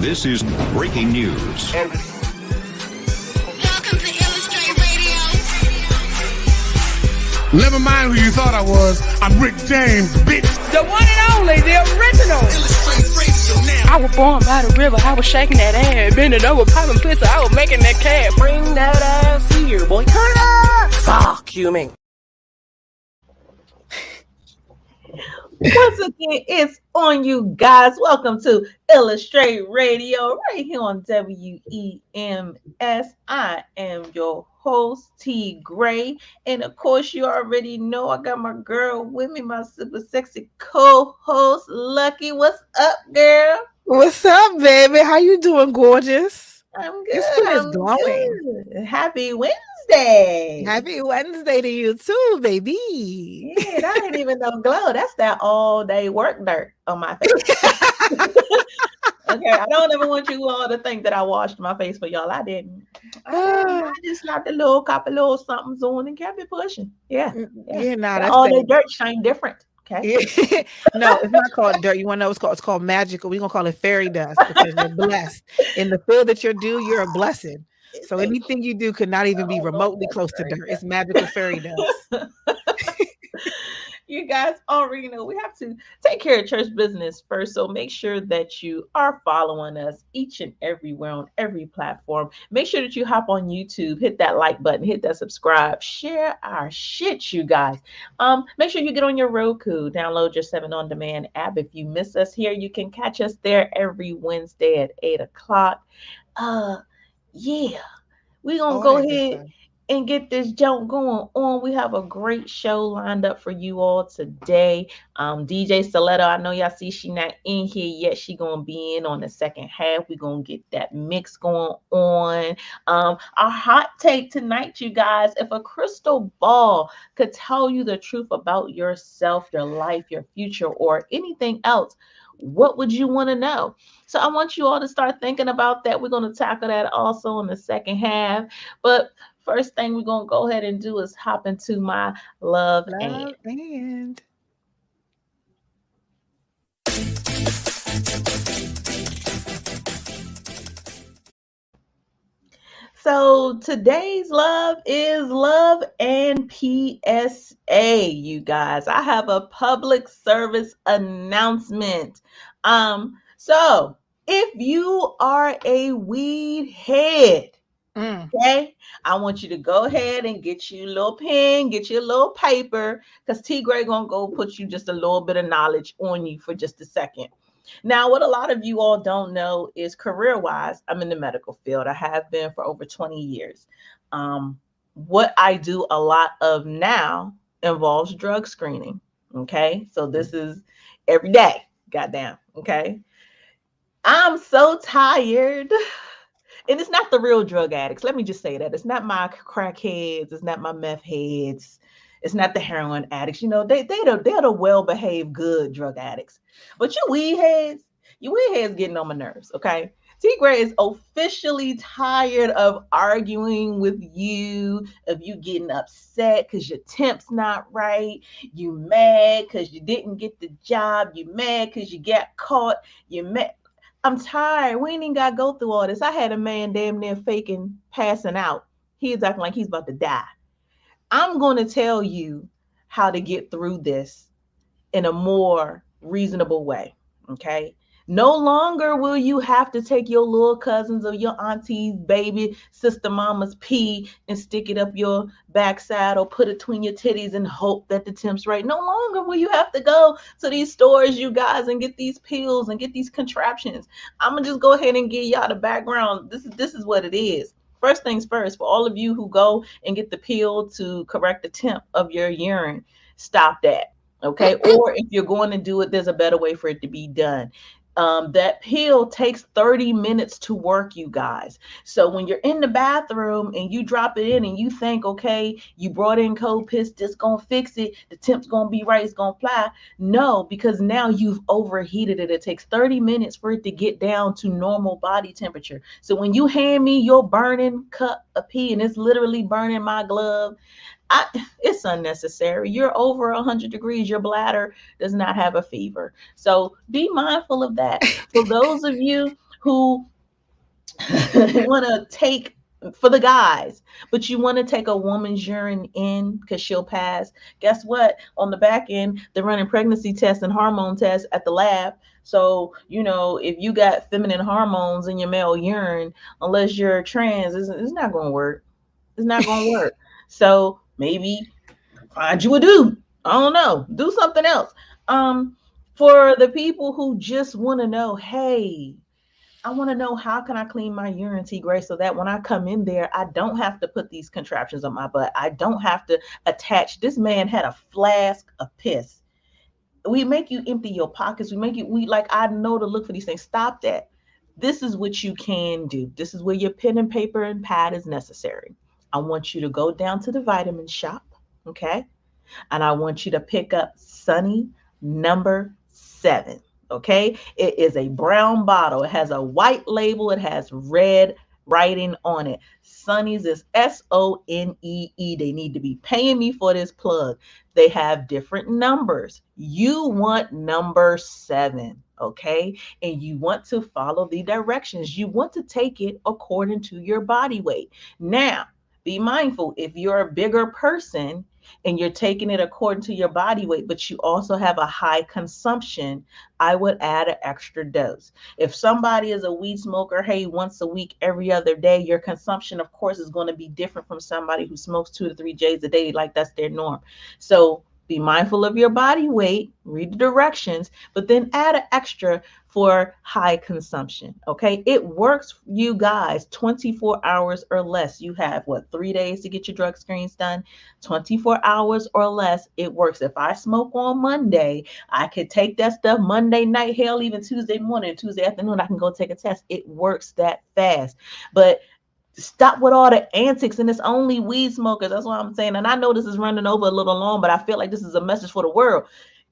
This is breaking news. Welcome to Illastr8 Radio. Never mind who you thought I was. I'm Rick James, bitch. The one and only, the original. Illastr8 Radio now. I was born by the river. I was shaking that ass, bending over, popping pistol. I was making that cash. Bring that ass here, boy. Turn it up. Fuck you, man. Once again, it's on you guys. Welcome to Illastr8 Radio right here on WEMS. I am your host, T. Gray. And of course, you already know I got my girl with me, my super sexy co-host, Lucky. What's up, girl? What's up, baby? How you doing, gorgeous? I'm good. Your skin is I'm glowing. good. Happy Wednesday. Happy Wednesday to you too, baby. Yeah, that ain't even no glow. That's that all day work dirt on my face. Okay, I don't ever want you all to think that I washed my face for y'all. I didn't. I just slapped a little couple little somethings on and kept it pushing. Yeah. Yeah, nah, that's all that dirt shine different. Okay. Yeah. No, it's not called dirt. You want to know what's called? It's called magical. We're gonna call it fairy dust because you're blessed. In the field that you're due, you're a blessing. So anything you do could not even be remotely close to dirt. It's magical fairy dust. You guys already know we have to take care of church business first. So make sure that you are following us each and everywhere on every platform. Make sure that you hop on YouTube, hit that like button, hit that subscribe, share our shit, you guys. Make sure you get on your Roku, download your 7 On Demand app. If you miss us here, you can catch us there every Wednesday at 8 o'clock. Yeah, we're gonna go ahead and get this jump going on. We have a great show lined up for you all today. DJ Stiletto, I know y'all see she not in here yet. She gonna be in on the second half. We're gonna get that mix going on. Our hot take tonight, you guys, if a crystal ball could tell you the truth about yourself, your life, your future, or anything else, what would you want to know? So I want you all to start thinking about that. We're going to tackle that also in the second half. But first thing we're going to go ahead and do is hop into my love and. So today's love is love and PSA, you guys. I have a public service announcement. So if you are a weed head, okay, I want you to go ahead and get you a little pen, get you a little paper, because T. Gray gonna go put you just a little bit of knowledge on you for just a second. Now, what a lot of you all don't know is career-wise, I'm in the medical field. I have been for over 20 years. What I do a lot of now involves drug screening, okay? So this is every day, goddamn, okay? I'm so tired. And it's not the real drug addicts. Let me just say that. It's not my crackheads. It's not my meth heads. It's not the heroin addicts. You know, they're the well-behaved, good drug addicts. But you weed heads getting on my nerves, okay? T. Gray is officially tired of arguing with you, of you getting upset because your temp's not right. You mad because you didn't get the job. You mad because you got caught. You mad. I'm tired. We ain't even got to go through all this. I had a man damn near faking passing out. He's acting like he's about to die. I'm going to tell you how to get through this in a more reasonable way, okay? No longer will you have to take your little cousins or your auntie's baby sister mama's pee and stick it up your backside or put it between your titties and hope that the temp's right. No longer will you have to go to these stores, you guys, and get these pills and get these contraptions. I'm going to just go ahead and give y'all the background. This is what it is. First things first, for all of you who go and get the pill to correct the temp of your urine, stop that, okay? Or if you're going to do it, there's a better way for it to be done. That pill takes 30 minutes to work, you guys. So when you're in the bathroom and you drop it in and you think, okay, you brought in cold piss, this gonna fix it, the temp's gonna be right, it's gonna fly. No, because now you've overheated it. It takes 30 minutes for it to get down to normal body temperature. So when you hand me your burning cup of pee and it's literally burning my glove, it's unnecessary. You're over 100 degrees. Your bladder does not have a fever. So be mindful of that. For those of you who want to take, for the guys, but you want to take a woman's urine in because she'll pass. Guess what? On the back end, they're running pregnancy tests and hormone tests at the lab. So, if you got feminine hormones in your male urine, unless you're trans, it's not going to work. It's not going to work. So maybe find you a dude. I don't know. Do something else. For the people who just want to know, hey, I want to know, how can I clean my urine, T Gray, so that when I come in there, I don't have to put these contraptions on my butt. I don't have to attach. This man had a flask of piss. We make you empty your pockets. I know to look for these things. Stop that. This is what you can do. This is where your pen and paper and pad is necessary. I want you to go down to the vitamin shop, okay? And I want you to pick up Sunny number 7. Okay, it is a brown bottle. It has a white label. It has red writing on it. Sunny's is SONEE. They need to be paying me for this plug. They have different numbers. You want number 7, okay? And you want to follow the directions. You want to take it according to your body weight. Now, be mindful, if you're a bigger person and you're taking it according to your body weight, but you also have a high consumption, I would add an extra dose. If somebody is a weed smoker, hey, once a week, every other day, your consumption, of course, is going to be different from somebody who smokes 2 to 3 J's a day, like that's their norm. So be mindful of your body weight, read the directions, but then add an extra for high consumption. Okay, it works, you guys. 24 hours or less. You have 3 days to get your drug screens done. 24 hours or less, it works. If I smoke on Monday, I could take that stuff Monday night, hell, even Tuesday morning, Tuesday afternoon, I can go take a test. It works that fast. But stop with all the antics, and it's only weed smokers. That's what I'm saying. And I know this is running over a little long, but I feel like this is a message for the world.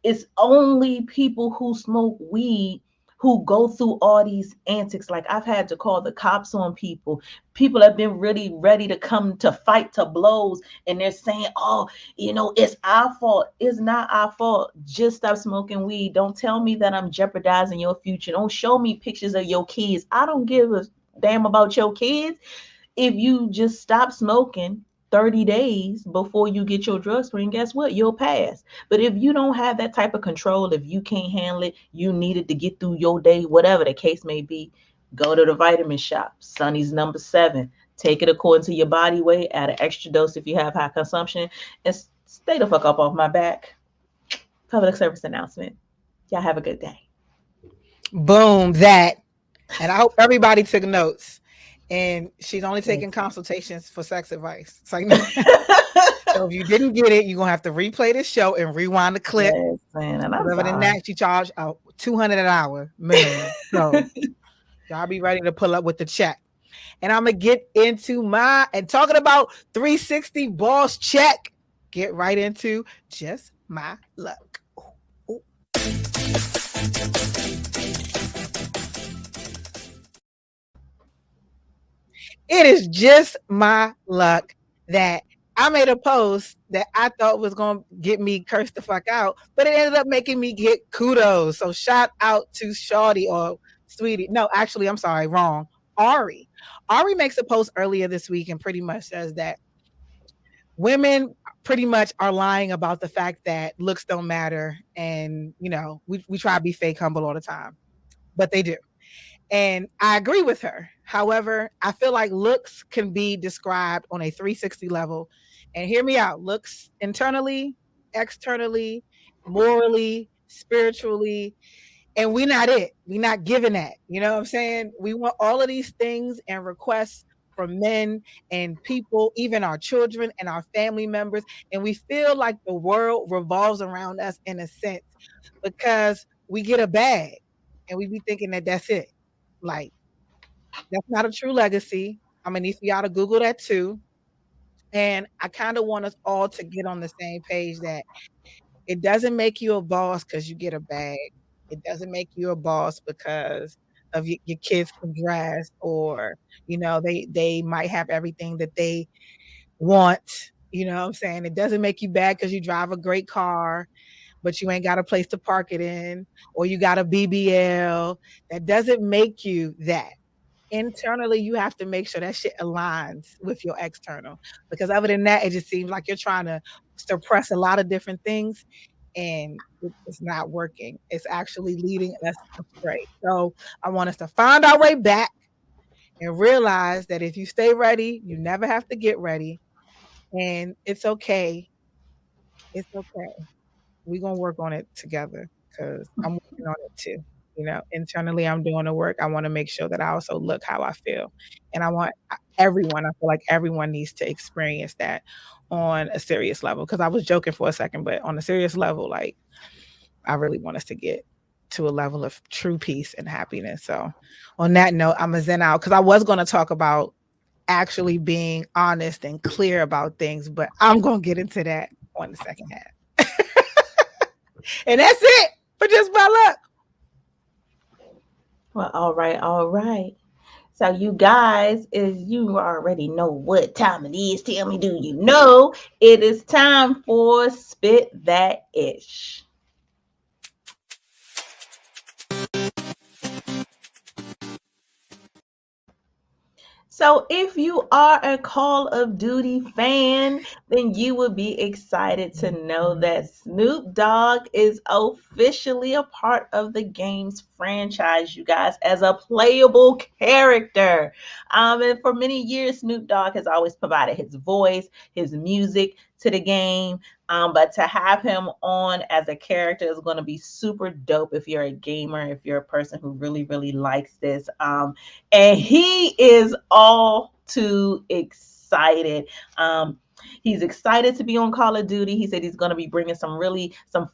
It's only people who smoke weed who go through all these antics. Like, I've had to call the cops on people. People have been really ready to come to fight to blows, and they're saying, oh, it's our fault. It's not our fault. Just stop smoking weed. Don't tell me that I'm jeopardizing your future. Don't show me pictures of your kids. I don't give a damn about your kids. If you just stop smoking 30 days before you get your drug screen, guess what? You'll pass. But if you don't have that type of control, if you can't handle it, you needed to get through your day, whatever the case may be, go to the vitamin shop. Sunny's number 7. Take it according to your body weight. Add an extra dose if you have high consumption. And stay the fuck up off my back. Public service announcement. Y'all have a good day. Boom, that. And I hope everybody took notes. And she's only taking consultations for sex advice. It's like, no. So if you didn't get it, you're gonna have to replay this show and rewind the clip. Yes, man. And other than that, she charged $200 an hour minimum. So y'all be ready to pull up with the check. And I'm gonna get into talking about 360 boss check. Get right into just my luck. Ooh. It is just my luck that I made a post that I thought was going to get me cursed the fuck out, but it ended up making me get kudos. So shout out to Shawty or Sweetie. No, actually, I'm sorry, wrong. Ari. Ari makes a post earlier this week and pretty much says that women pretty much are lying about the fact that looks don't matter. And, we try to be fake humble all the time, but they do. And I agree with her. However, I feel like looks can be described on a 360 level. And hear me out. Looks internally, externally, morally, spiritually. And we're not it. We're not giving that. You know what I'm saying? We want all of these things and requests from men and people, even our children and our family members. And we feel like the world revolves around us in a sense because we get a bag and we be thinking that that's it. Like, that's not a true legacy. I'm gonna need for y'all to Google that too. And I kind of want us all to get on the same page that it doesn't make you a boss because you get a bag. It doesn't make you a boss because of your kids can dress or, they might have everything that they want. You know what I'm saying? It doesn't make you bad because you drive a great car. but you ain't got a place to park it in, or you got a BBL. That doesn't make you that. Internally, you have to make sure that shit aligns with your external. Because other than that, it just seems like you're trying to suppress a lot of different things, and it's not working. It's actually leading us astray. So I want us to find our way back and realize that if you stay ready, you never have to get ready. And it's okay. It's okay. We're gonna work on it together because I'm working on it too. Internally I'm doing the work. I want to make sure that I also look how I feel. And I want everyone, I feel like everyone needs to experience that on a serious level. Because I was joking for a second, but on a serious level, like I really want us to get to a level of true peace and happiness. So on that note, I'm gonna zen out because I was gonna talk about actually being honest and clear about things, but I'm gonna get into that on the second half. And that's it for Just by Luck. Well, all right. So you guys, as you already know what time it is, tell me, do you know? It is time for Spit That Ish. So if you are a Call of Duty fan, then you would be excited to know that Snoop Dogg is officially a part of the game's franchise, you guys, as a playable character. And for many years, Snoop Dogg has always provided his voice, his music to the game. But to have him on as a character is going to be super dope if you're a gamer, if you're a person who really, really likes this. And he is all too excited. He's excited to be on Call of Duty. He said he's going to be bringing some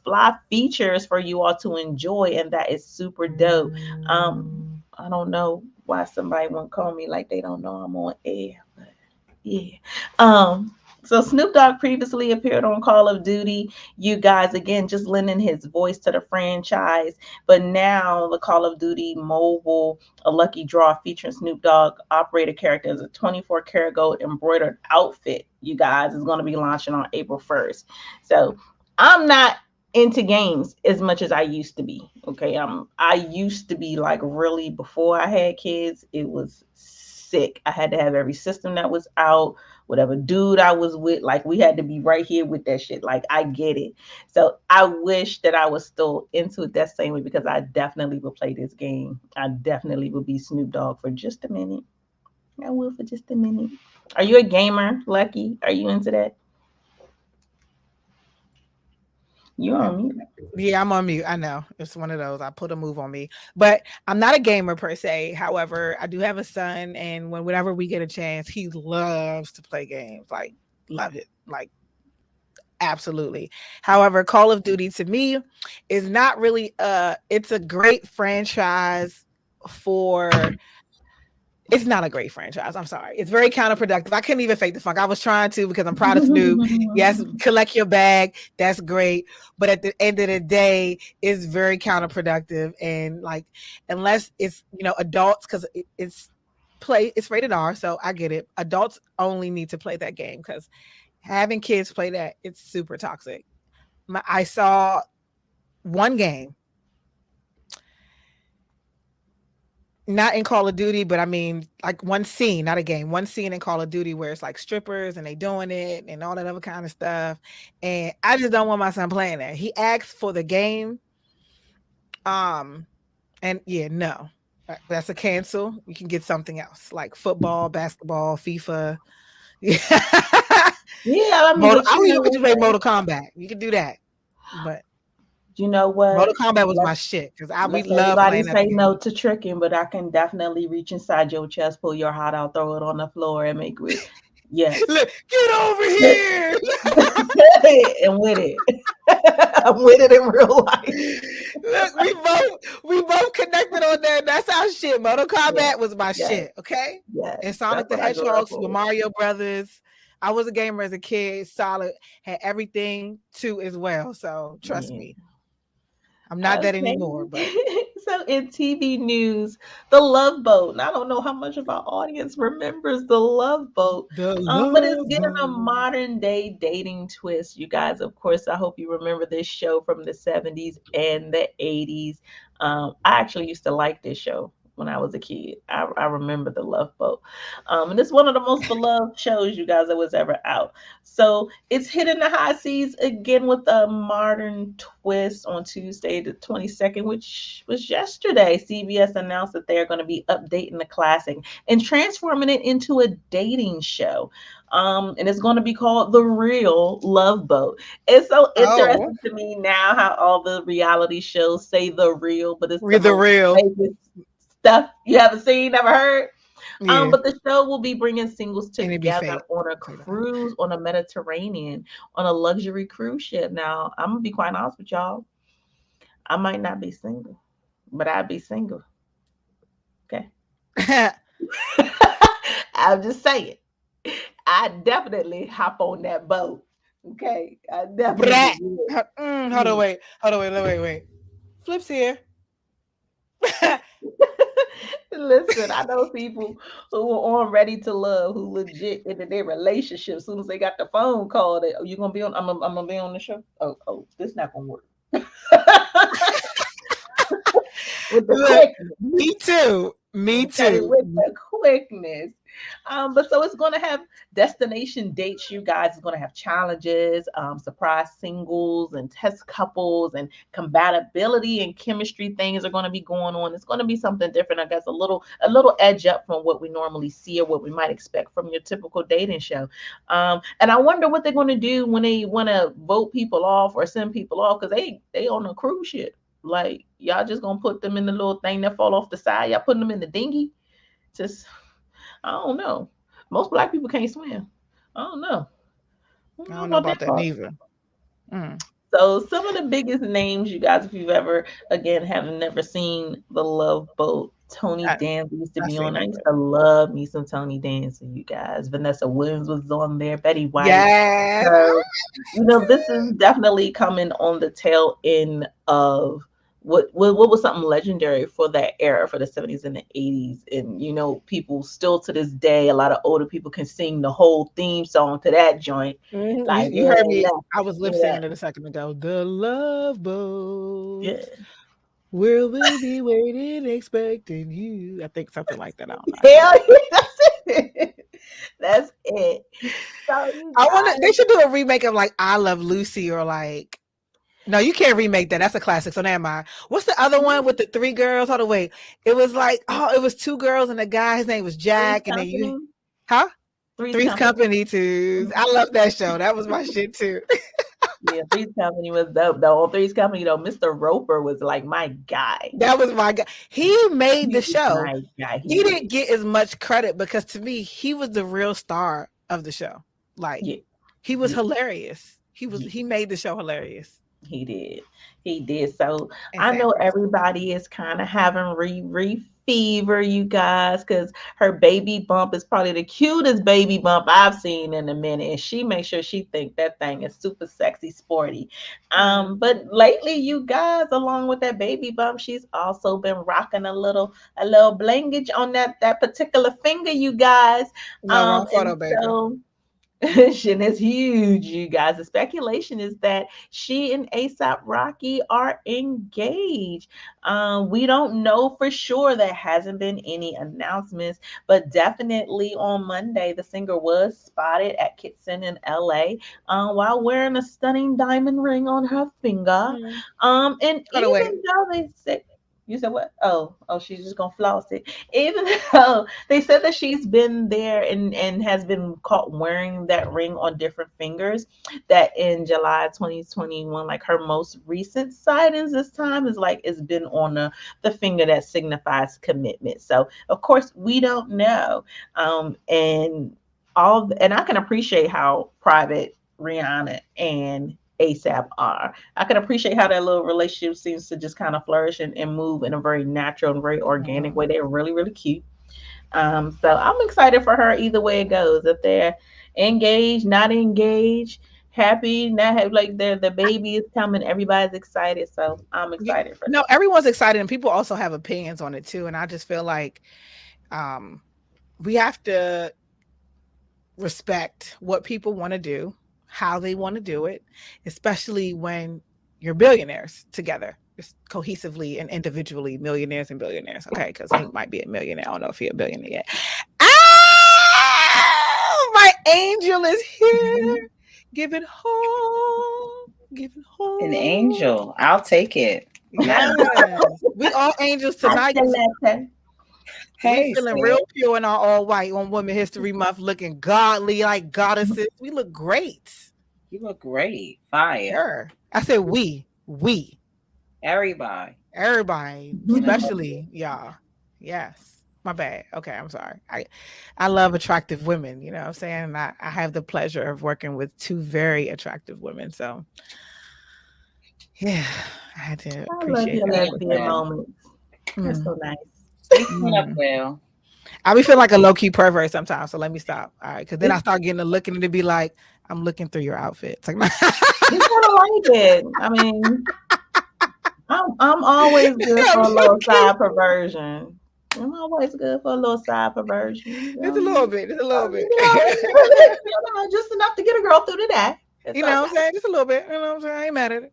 fly features for you all to enjoy, and that is super dope. I don't know why somebody won't call me like they don't know I'm on air, but yeah. So Snoop Dogg previously appeared on Call of Duty. You guys, again, just lending his voice to the franchise. But now the Call of Duty mobile, a lucky draw featuring Snoop Dogg operator character as a 24-karat gold embroidered outfit, you guys, is going to be launching on April 1st. So I'm not into games as much as I used to be. Okay. I used to be like really, before I had kids, it was sick. I had to have every system that was out. Whatever dude I was with, like we had to be right here with that shit. Like I get it. So I wish that I was still into it that same way, because I definitely would play this game. I definitely would be Snoop Dogg for just a minute. I will for just a minute. Are you a gamer, Lucky? Are you into that? You're on mute. Yeah, I'm on mute. I know. It's one of those. I put a move on me. But I'm not a gamer per se. However, I do have a son, and whenever we get a chance, he loves to play games. Like, love it. Like, absolutely. However, Call of Duty to me is not really it's a great franchise for it's not a great franchise. I'm sorry. It's very counterproductive. I couldn't even fake the funk. I was trying to, because I'm proud of Snoop. Yes, collect your bag. That's great. But at the end of the day, it's very counterproductive. And like, unless it's, adults, because it's rated R. So I get it. Adults only need to play that game, because having kids play that, it's super toxic. I saw one game, not in Call of Duty, but I mean, like one scene, not a game, one scene in Call of Duty where it's like strippers and they doing it and all that other kind of stuff. And I just don't want my son playing that. He asked for the game. And yeah, no, that's a cancel. We can get something else like football, basketball, FIFA. Yeah. I mean, I don't even want you to play Mortal Kombat. You can do that. But you know what? Mortal Kombat was my shit, because we love everybody playing say no to tricking, but I can definitely reach inside your chest, pull your heart out, throw it on the floor, and make it. Yes. Look, get over here. And with it. I'm with it in real life. Look, we both connected on that. That's our shit. Mortal Kombat was my shit. Okay. Yeah. And Sonic the Hedgehog, Super Mario Brothers. I was a gamer as a kid. Solid, had everything too as well. So trust me. I'm not that Okay. anymore, but So in TV news, The Love Boat. And I don't know how much of our audience remembers The Love Boat, the but it's love getting a boat. modern day dating twist. You guys, of course, I hope you remember this show from the 70s and the 80s. I actually used to like this show when I was a kid. I remember The Love Boat. And it's one of the most beloved shows, you guys, that was ever out. So it's hitting the high seas again with a modern twist on Tuesday, the 22nd, which was yesterday. CBS announced that they're going to be updating the classic and transforming it into a dating show. And it's going to be called The Real Love Boat. It's so Oh, interesting to me now how all the reality shows say the real, but it's the we're the most real. famous stuff you haven't seen, never heard. Yeah, But the show will be bringing singles and it'd be together fake. on a Say that. cruise on a Mediterranean, on a luxury cruise ship. Now, I'm gonna be quite honest with y'all. I might not be single, but I'd be single. Okay. I'm just saying. I definitely hop on that boat. Okay. I definitely Brat. would. Hold on, wait. Flip's here. Listen, I know people who are on Ready to Love who legit into their relationship. As soon as they got the phone call, that you gonna be on. I'm gonna be on the show. Oh, this not gonna work. With the Look, quickness. me too. Me Okay, too. with the quickness. But so it's going to have destination dates, you guys. It's going to have challenges, surprise singles and test couples, and compatibility and chemistry things are going to be going on. It's going to be something different, I guess, a little edge up from what we normally see or what we might expect from your typical dating show. And I wonder what they're going to do when they want to vote people off or send people off, because they on a cruise ship. Like, y'all just gonna put them in the little thing that fall off the side? Y'all putting them in the dinghy? Just, I don't know. Most black people can't swim. I don't know. I don't know about that part. neither. So some of the biggest names, you guys, if you've ever, again, have never seen The Love Boat, Tony Danza used to be on. I used to love me some Tony Danza, you guys. Vanessa Williams was on there. Betty White. Yes. This is definitely coming on the tail end of what was something legendary for that era, for the 70s and the 80s. And people still to this day, a lot of older people can sing the whole theme song to that joint. Mm-hmm. Like, you heard me. I was lip singing it a second ago. The Love Boat. Yeah. We'll be waiting, expecting you. I think something like that. I don't know. Hell yeah, that's it. So they should do a remake of like I Love Lucy, or like, no, you can't remake that. That's a classic. So never mind. What's the other one with the three girls? Hold on, wait. It was like, it was two girls and a guy. His name was Jack, and then you, Three's Company too. I love that show. That was my shit too. Yeah, Three's Company was dope. On Three's Company, Mr. Roper was like my guy. That was my guy. He made the show. My guy. He didn't get as much credit because to me, he was the real star of the show. Like, he was hilarious. He made the show hilarious. He did. So I know everybody is kind of having Riri fever, you guys, because her baby bump is probably the cutest baby bump I've seen in a minute, and she makes sure she think that thing is super sexy, sporty. But lately, you guys, along with that baby bump, she's also been rocking a little blingage on that particular finger, you guys. No, photo, baby. Shit is huge, you guys. The speculation is that she and A$AP Rocky are engaged. We don't know for sure. There hasn't been any announcements, but definitely on Monday, the singer was spotted at Kitson in LA while wearing a stunning diamond ring on her finger. And even though they said, you said what? Oh, she's just gonna floss it. Even though they said that she's been there and has been caught wearing that ring on different fingers, that in July 2021, like her most recent sightings this time is like it's been on the finger that signifies commitment. So of course we don't know. And I can appreciate how private Rihanna and A$AP are. I can appreciate how that little relationship seems to just kind of flourish and move in a very natural and very organic way. They're really, really cute. So I'm excited for her either way it goes. If they're engaged, not engaged, happy. Now have like the baby is coming. Everybody's excited. So I'm Yeah, excited for no, that. everyone's excited, and people also have opinions on it too. And I just feel like we have to respect what people want to do, how they want to do it, especially when you're billionaires together, just cohesively and individually, millionaires and billionaires. Okay, because he might be a millionaire. I don't know if he's a billionaire yet. Oh, my angel is here. Give it home. Give it home. An angel. I'll take it. Yes. We all angels tonight. Hey, We feeling sis. real pure in our all white on Women History Month, looking godly like goddesses. We look great. You look great. Fire. Sure. I said we. Everybody. Everybody, especially y'all. Yes. My bad. Okay, I'm sorry. I love attractive women, you know what I'm saying? And I have the pleasure of working with two very attractive women. So yeah, I had to I love appreciate your that. lesbian moments. They're so nice. Speak up, Will. I be feel like a low-key pervert sometimes, so let me stop. All right, because then I start getting to looking and it be like, I'm looking through your outfit. It's like, You kind of like it. I mean, I'm always good for a little side perversion. I'm always good for a little side perversion. You know? It's a little bit. It's a little bit. Just enough to get a girl through the day. You know what I'm saying? Just a little bit. You know what I'm saying? I ain't mad at it.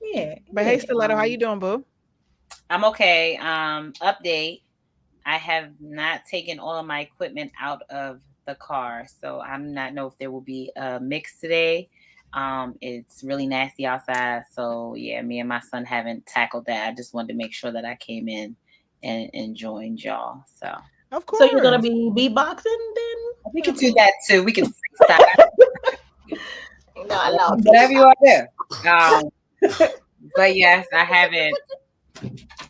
Yeah. But hey, Stiletto, how you doing, boo? I'm okay. Update. I have not taken all of my equipment out of the car, so I'm not know if there will be a mix today. It's really nasty outside, so yeah, me and my son haven't tackled that. I just wanted to make sure that I came in and joined y'all. So Of course. So you're gonna be beatboxing then? we can do that too. We can freestyle. No, I love Whatever you want to do. But yes, I haven't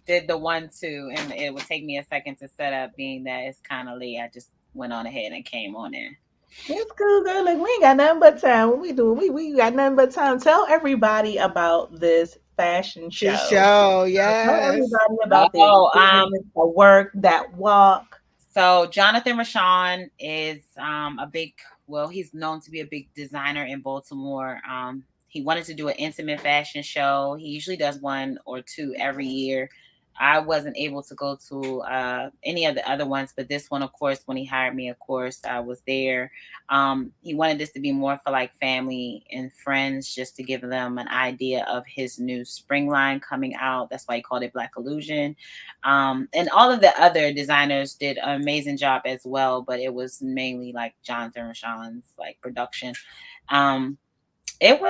did the 1-2, and it would take me a second to set up, being that it's kind of late. I just went on ahead and came on in. It's cool, girl. Like, we ain't got nothing but time. What we do? We got nothing but time. Tell everybody about this fashion show. Tell Yes. everybody about the work, that walk. So Jonathan Rashawn is he's known to be a big designer in Baltimore. He wanted to do an intimate fashion show. He usually does 1 or 2 every year. I wasn't able to go to any of the other ones, but this one, of course, when he hired me, of course, I was there. He wanted this to be more for like family and friends, just to give them an idea of his new spring line coming out. That's why he called it Black Illusion. And all of the other designers did an amazing job as well, but it was mainly like Jonathan Rashawn's like production. It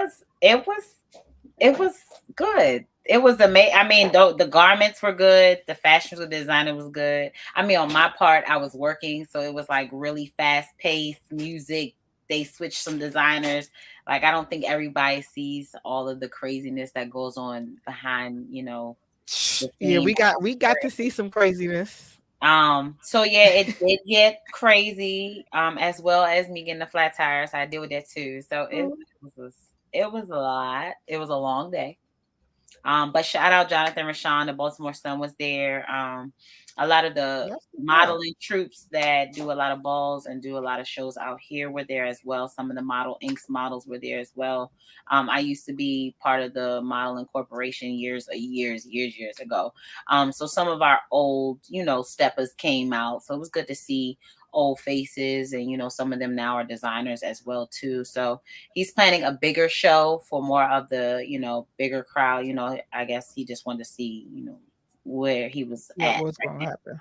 was good. It was amazing. I mean, the garments were good. The fashion with the designer was good. I mean, on my part, I was working, so it was like really fast-paced music. They switched some designers. Like, I don't think everybody sees all of the craziness that goes on behind, Yeah, we got to see some craziness. So yeah, it did get crazy. As well as me getting the flat tires. I deal with that too. So it was a lot. It was a long day. But shout out Jonathan Rashawn, the Baltimore Sun was there. A lot of the modeling troops that do a lot of balls and do a lot of shows out here were there as well. Some of the Model Inks models were there as well. I used to be part of the Modeling Corporation years ago. So some of our old, steppers came out. So it was good to see old faces, and some of them now are designers as well too. So he's planning a bigger show for more of the bigger crowd. I guess he just wanted to see where he was at. What's going to happen?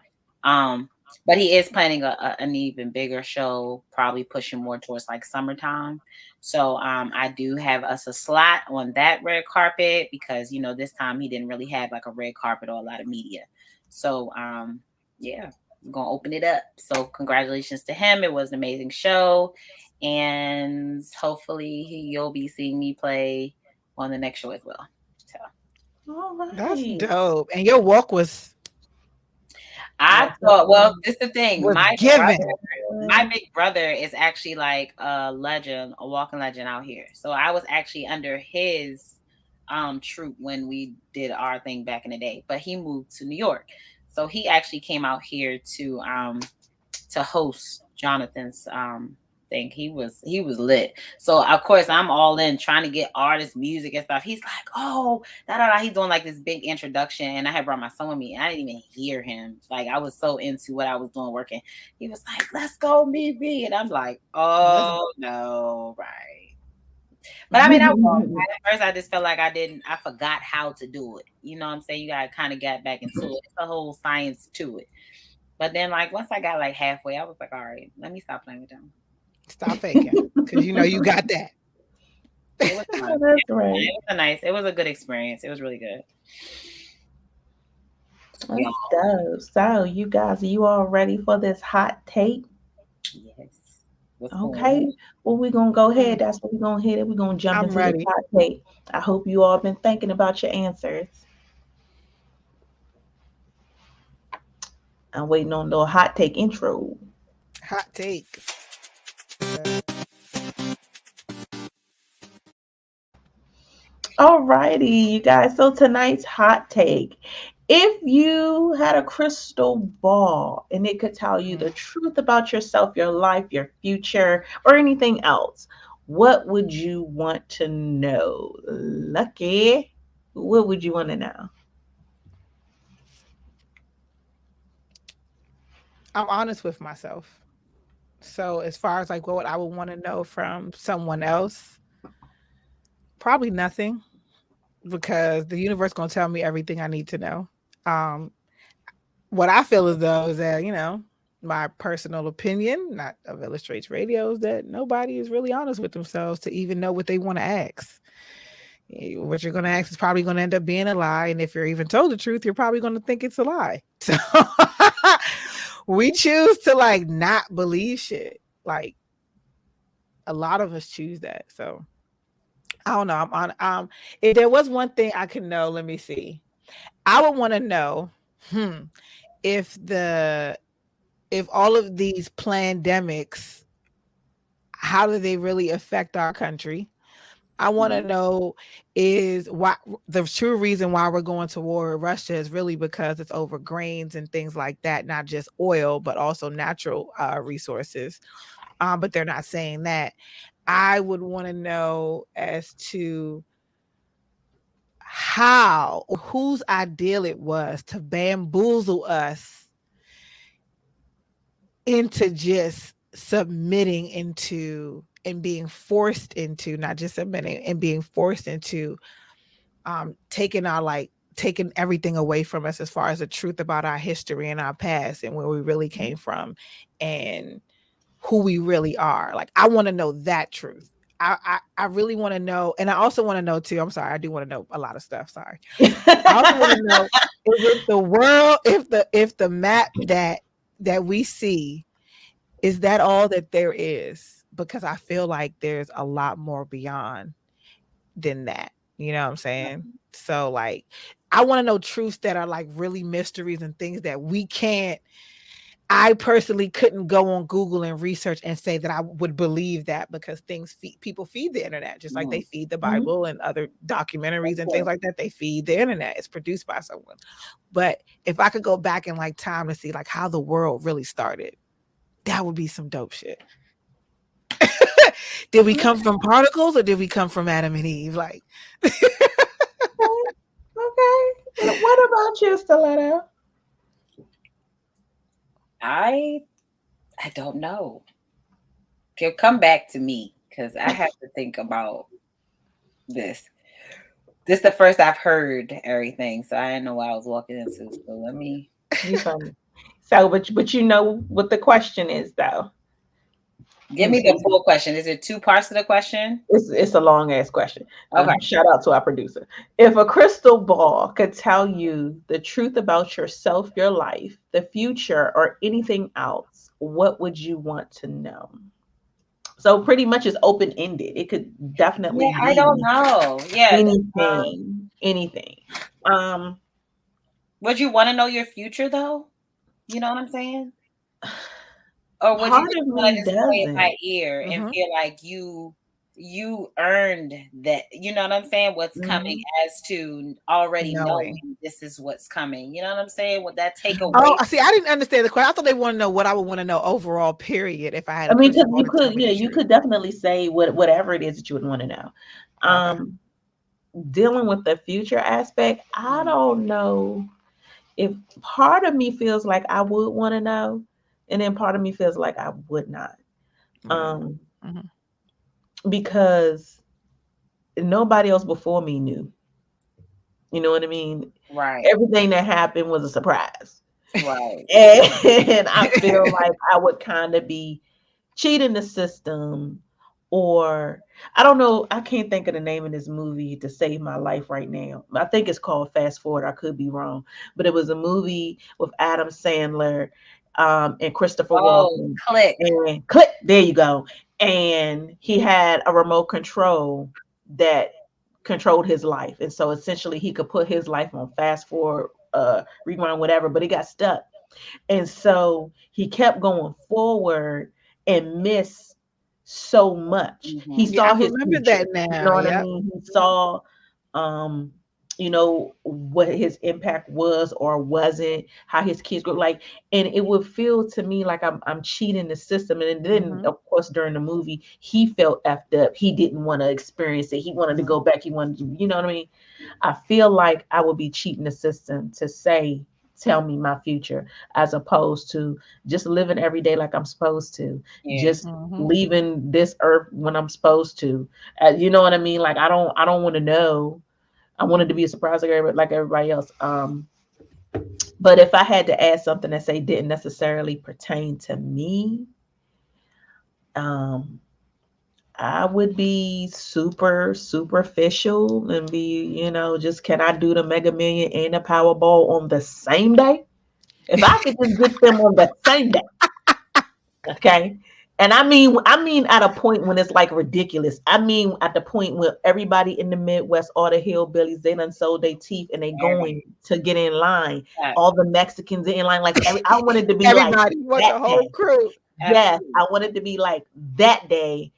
But he is planning an even bigger show, probably pushing more towards like summertime. So I do have us a slot on that red carpet because this time he didn't really have like a red carpet or a lot of media. So yeah, we're gonna open it up. So congratulations to him. It was an amazing show, and hopefully you'll be seeing me play on the next show as well. So all right. That's dope. And your walk was I thought, well, this is the thing. My big brother is actually like a legend, a walking legend out here. So I was actually under his troupe when we did our thing back in the day, but he moved to New York. So he actually came out here to host Jonathan's thing. He was lit. So of course I'm all in trying to get artist music and stuff. He's like, oh, da da da. He's doing like this big introduction, and I had brought my son with me. And I didn't even hear him. Like I was so into what I was doing working. He was like, let's go meet me, and I'm like, oh no, right. But I mean, at first I just felt like I forgot how to do it. You know what I'm saying? You gotta kind of get back into it. It's a whole science to it. But then like once I got like halfway, I was like, all right, let me stop playing with them. Stop faking, because you know you got that. It was fun. That's right. It was a good experience. It was really good. Let's go. So you guys, are you all ready for this hot take? Yes. Okay. Well, we're gonna go ahead. That's what we're gonna hit it. We're gonna jump into the hot take. I hope you all been thinking about your answers. I'm waiting on the hot take intro. Hot take. All righty, you guys. So tonight's hot take. If you had a crystal ball and it could tell you the truth about yourself, your life, your future, or anything else, what would you want to know? Lucky, what would you want to know? I'm honest with myself. So as far as like what I would want to know from someone else, probably nothing, because the universe gonna tell me everything I need to know. What I feel as though is that, you know, my personal opinion, not of Illastr8 Radio, is that nobody is really honest with themselves to even know what they want to ask. What you're going to ask is probably going to end up being a lie. And if you're even told the truth, you're probably going to think it's a lie. So we choose to like not believe shit. Like a lot of us choose that. So I don't know. I'm on. If there was one thing I could know, let me see. I would want to know if all of these pandemics, how do they really affect our country? I want to know is why the true reason why we're going to war with Russia is really because it's over grains and things like that, not just oil, but also natural resources. But they're not saying that. I would want to know as to how or whose ideal it was to bamboozle us into just submitting into and being forced into, not just submitting and being forced into taking everything away from us as far as the truth about our history and our past and where we really came from and who we really are. Like, I want to know that truth. I really want to know, and I also want to know too. I'm sorry, I do want to know a lot of stuff. Sorry, I also want to know if the world, if the map that we see, is that all that there is? Because I feel like there's a lot more beyond than that. You know what I'm saying? So like, I want to know truths that are like really mysteries and things that we can't. I personally couldn't go on Google and research and say that I would believe that, because people feed the internet, just like they feed the Bible and other documentaries and things like that. They feed the internet. It's produced by someone. But if I could go back in like time to see like how the world really started, that would be some dope shit. Did we come from particles or did we come from Adam and Eve? Like, okay. What about you, Stiletto? I don't know. Come back to me, because I have to think about this. This is the first I've heard everything, so I didn't know what I was walking into. So let me. So, but you know what the question is, though. Give me the full question. Is it 2 parts to the question? It's a long ass question. Okay. Shout out to our producer. If a crystal ball could tell you the truth about yourself, your life, the future, or anything else, what would you want to know? So pretty much it's open-ended. It could definitely be I don't know. Yeah. Anything. Would you want to know your future though? You know what I'm saying? Or would you just want to play it by ear and feel like you you earned that. You know what I'm saying? What's coming as to already knowing this is what's coming. You know what I'm saying? Would that take away? Oh, see, I didn't understand the question. I thought they want to know what I would want to know overall, period. If I had, I mean, because you could definitely say whatever it is that you would want to know. Okay. Dealing with the future aspect, I don't know if part of me feels like I would want to know, and then part of me feels like I would not. Because nobody else before me knew. You know what I mean? Right. Everything that happened was a surprise. Right. And I feel like I would kind of be cheating the system, or I don't know. I can't think of the name of this movie to save my life right now. I think it's called Fast Forward. I could be wrong, but it was a movie with Adam Sandler and Christopher Walken. Click. There you go. And he had a remote control that controlled his life, and so essentially he could put his life on fast forward, rewind, whatever, but he got stuck, and so he kept going forward and missed so much. He saw his future. That now. You know what I mean? He saw you know, what his impact was or wasn't, how his kids grew, like, and it would feel to me like I'm cheating the system. And then of course during the movie he felt effed up. He didn't want to experience it. He wanted to go back. He wanted to, you know what I mean? I feel like I would be cheating the system to say, tell me my future, as opposed to just living every day like I'm supposed to, just leaving this earth when I'm supposed to. You know what I mean? Like I don't want to know. I wanted to be a surprise like everybody else. But if I had to add something that say didn't necessarily pertain to me, I would be super superficial and be, you know, just can I do the Mega Million and the Powerball on the same day? If I could just get them on the same day, okay. And I mean at a point when it's like ridiculous. I mean at the point where everybody in the Midwest, all the hillbillies, they done sold their teeth and they going to get in line. All the Mexicans in line, like I wanted to be everybody, like the whole crew. Yes, I wanted to be like that day.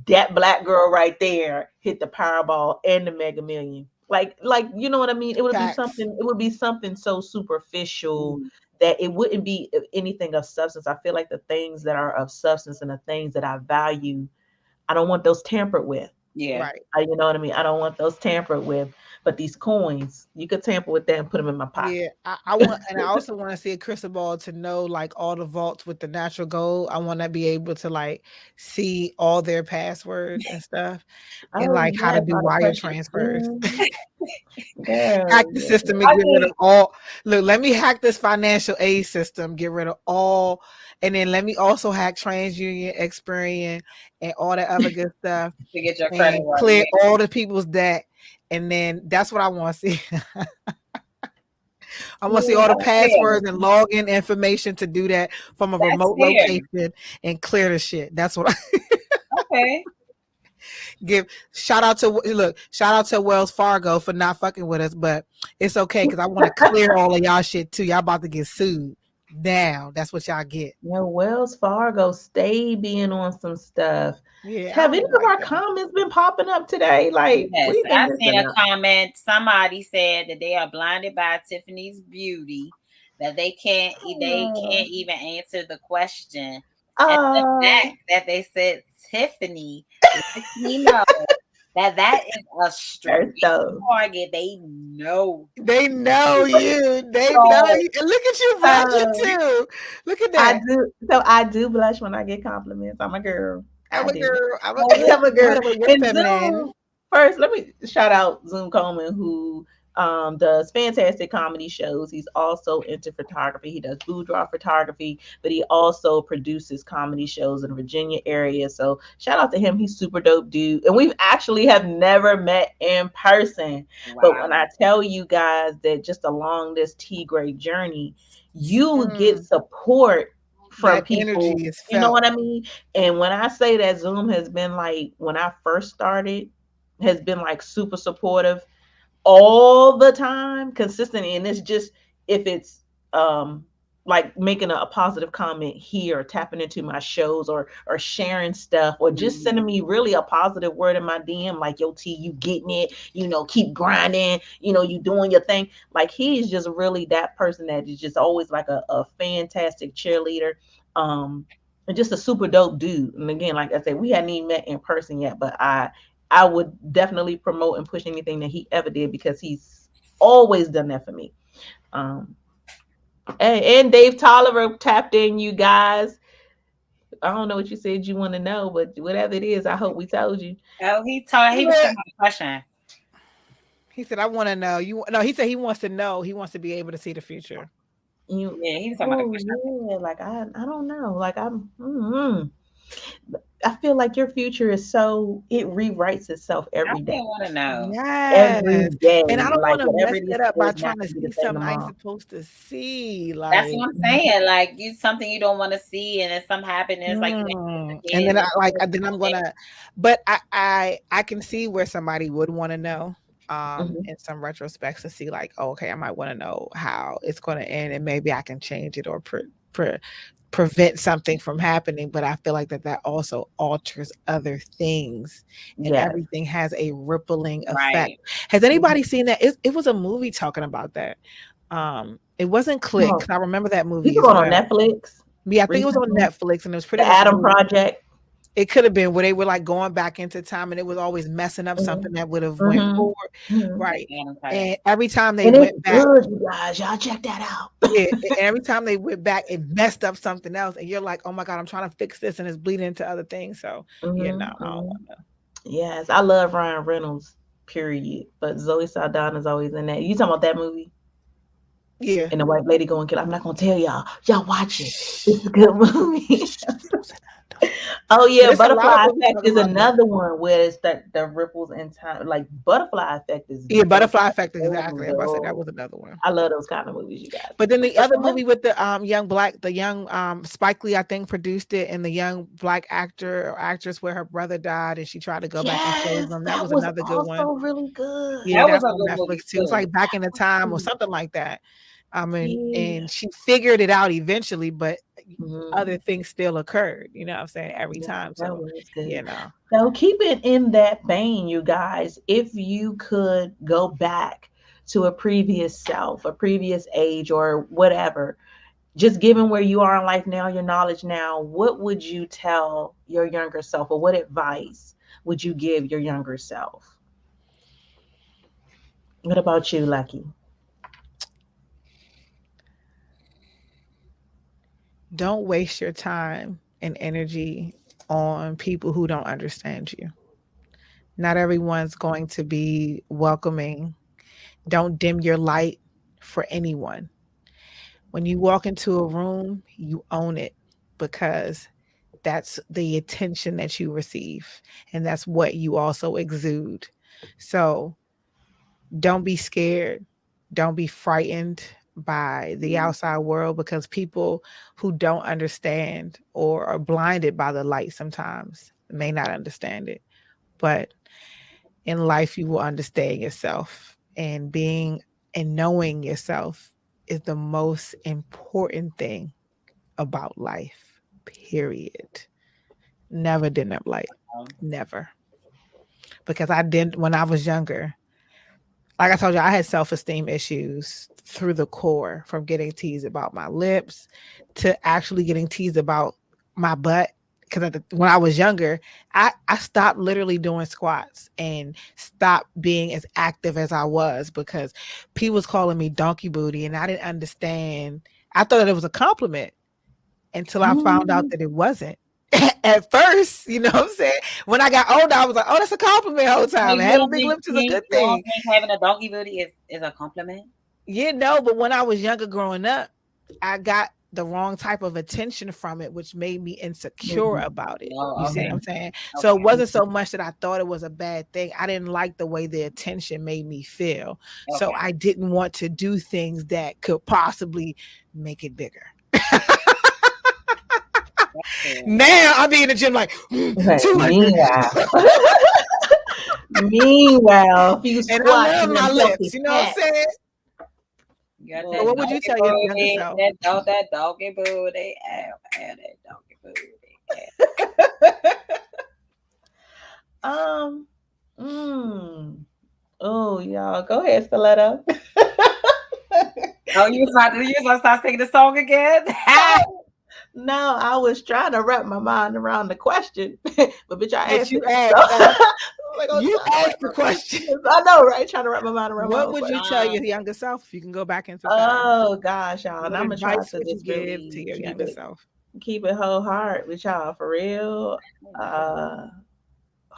That black girl right there hit the Powerball and the Mega Million. Like you know what I mean? It would be something. It would be something so superficial that it wouldn't be anything of substance. I feel like the things that are of substance and the things that I value, I don't want those tampered with. Yeah. Right. You know what I mean? I don't want those tampered with. But these coins, you could tamper with that and put them in my pocket. Yeah, I want, and I also want to see a crystal ball to know like all the vaults with the natural gold. I want to be able to like see all their passwords and stuff, and like how to do wire transfers. Hack the system and get rid of all. Look, let me hack this financial aid system, get rid of all, and then let me also hack TransUnion, Experian, and all that other good stuff to get your credit right. Clear all the people's debt. And then that's what I want to see. I want to see all the passwords and login information to do that from a remote location and clear the shit. That's what okay. Shout out to Wells Fargo for not fucking with us, but it's okay because I want to clear all of y'all shit too. Y'all about to get sued. Now that's what y'all get. Yeah, Wells Fargo stay being on some stuff. Yeah, have any of our comments been popping up today? Like, yes, I seen a comment. Somebody said that they are blinded by Tiffany's beauty, that they can't even answer the question. And the fact that they said Tiffany, you know that is a straight target. They know you. They know you. And look at you blushing too. Look at that. I do blush when I get compliments. I'm a girl. I'm a girl. And Zoom, first, let me shout out Zoom Coleman, who does fantastic comedy shows. He's also into photography. He does boudoir photography, but he also produces comedy shows in the Virginia area. So shout out to him. He's super dope dude. And we've actually have never met in person. Wow. But when I tell you guys that just along this T-grade journey, you get support from that people, you know what I mean? And when I say that Zoom has been like, when I first started, has been like super supportive all the time, consistent. And it's just, if it's like making a positive comment here, or tapping into my shows, or sharing stuff, or just sending me really a positive word in my DM, like, yo, T, you getting it, keep grinding, you doing your thing. Like, he's just really that person that is just always like a fantastic cheerleader, and just a super dope dude. And again, like I said, we hadn't even met in person yet, but I would definitely promote and push anything that he ever did, because he's always done that for me. And Dave Tolliver tapped in, you guys. I don't know what you said you want to know, but whatever it is, I hope we told you. Oh, he was talking about a question. He said, I want to know. He said he wants to know. He wants to be able to see the future. He was talking about a question. Yeah, like I don't know. Like I feel like your future is it rewrites itself every day. I want to know. Yes. Every day. And I don't want to mess it it up by trying to see something I ain't supposed to see. Like, that's what I'm saying. Like, something you don't want to see, and then something happened, and it's like, and then I'm gonna. But I can see where somebody would want to know. In some retrospects, to see like, oh, okay, I might want to know how it's going to end, and maybe I can change it or prevent something from happening. But I feel like that also alters other things, and everything has a rippling effect. Right. Has anybody seen that? It was a movie talking about that. It wasn't Click. I remember that movie. It was on Netflix. Yeah, I think it was on Netflix, and it was pretty. The Adam Project. It could have been where they were like going back into time, and it was always messing up something that would have went forward, right? And every time they went back, good, you guys, y'all check that out. And every time they went back, it messed up something else, and you're like, oh my god, I'm trying to fix this, and it's bleeding into other things. So I don't want to. Yes, I love Ryan Reynolds, period. But Zoe Saldana's always in that. You talking about that movie? Yeah. And the white lady going kill. I'm not gonna tell y'all. Y'all watch it. It's a good movie. Oh yeah, Butterfly Effect is another one where it's the ripples in time. Like Butterfly Effect is Butterfly Effect, exactly. I said that was another one. I love those kind of movies, you guys. But then the other movie with the young Spike Lee, I think, produced it, and the young black actor or actress where her brother died and she tried to go back and save him. That was another good one. Also really good. Yeah, that was on Netflix too. It's like Back in the Time or something like that. And she figured it out eventually, but other things still occurred, you know what I'm saying, every time. So, So keep it in that vein, you guys. If you could go back to a previous self, a previous age or whatever, just given where you are in life now, your knowledge now, what would you tell your younger self, or what advice would you give your younger self? What about you, Lucky? Don't waste your time and energy on people who don't understand you. Not everyone's going to be welcoming. Don't dim your light for anyone. When you walk into a room, you own it, because that's the attention that you receive, and that's what you also exude. So don't be scared. Don't be frightened by the outside world, because people who don't understand or are blinded by the light sometimes may not understand it. But in life, you will understand yourself, and knowing yourself is the most important thing about life, period. Never dim up light. Never. Because I didn't, when I was younger, like I told you, I had self-esteem issues through the core, from getting teased about my lips to actually getting teased about my butt. Because when I was younger, I stopped literally doing squats and stopped being as active as I was, because people was calling me donkey booty, and I didn't understand. I thought that it was a compliment until I found out that it wasn't. At first, you know what I'm saying? When I got older, I was like, oh, that's a compliment the whole time. Having big lips is a good thing. Having a donkey booty is a compliment? Yeah, no, but when I was younger growing up, I got the wrong type of attention from it, which made me insecure about it. You see what I'm saying? Okay. So it wasn't so much that I thought it was a bad thing. I didn't like the way the attention made me feel. Okay. So I didn't want to do things that could possibly make it bigger. Now I'll be in the gym like, meanwhile, and I love my lips, you know what I'm saying? You got Well, that what would you tell your younger booty, self? that doggy booty, that doggy booty. Oh, y'all, go ahead, Stiletto. Oh, you was start singing the song again? No, I was trying to wrap my mind around the question, but bitch, I That asked you it. asked. Like, You asked the question. I know, right? Trying to wrap my mind around my What own would you question. tell your younger self if you can go back into time? Oh gosh, y'all, and What I'm gonna try advice to would you just give really to your younger self? keep it whole heart with y'all for real. I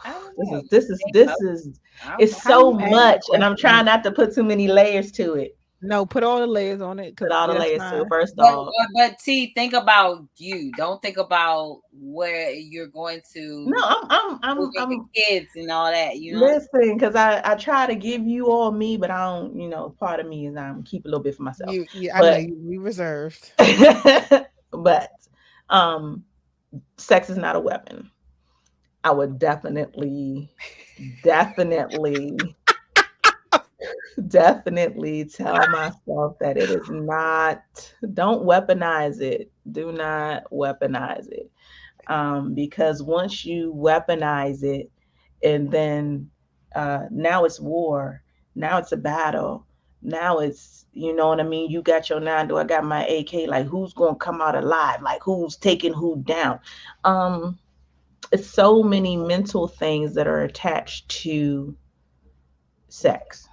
don't know. This is it's How so you ask much, the and I'm question? trying not to put too many layers to it. No, put all the layers on it Put because all the that's layers to it. fine. First off, But T, think about you. Don't think about where you're going to no, with your I'm kids and all that. You know, listen, because I try to give you all me, but I don't. Part of me is I'm keep a little bit for myself. I know But you reserved. but sex is not a weapon. I would definitely tell myself that it is not. Don't weaponize it. Do not weaponize it. Because once you weaponize it, and then now it's war, now it's a battle, now it's, you know what I mean, you got your 9, I got my AK, like who's gonna come out alive, like who's taking who down. It's so many mental things that are attached to sex.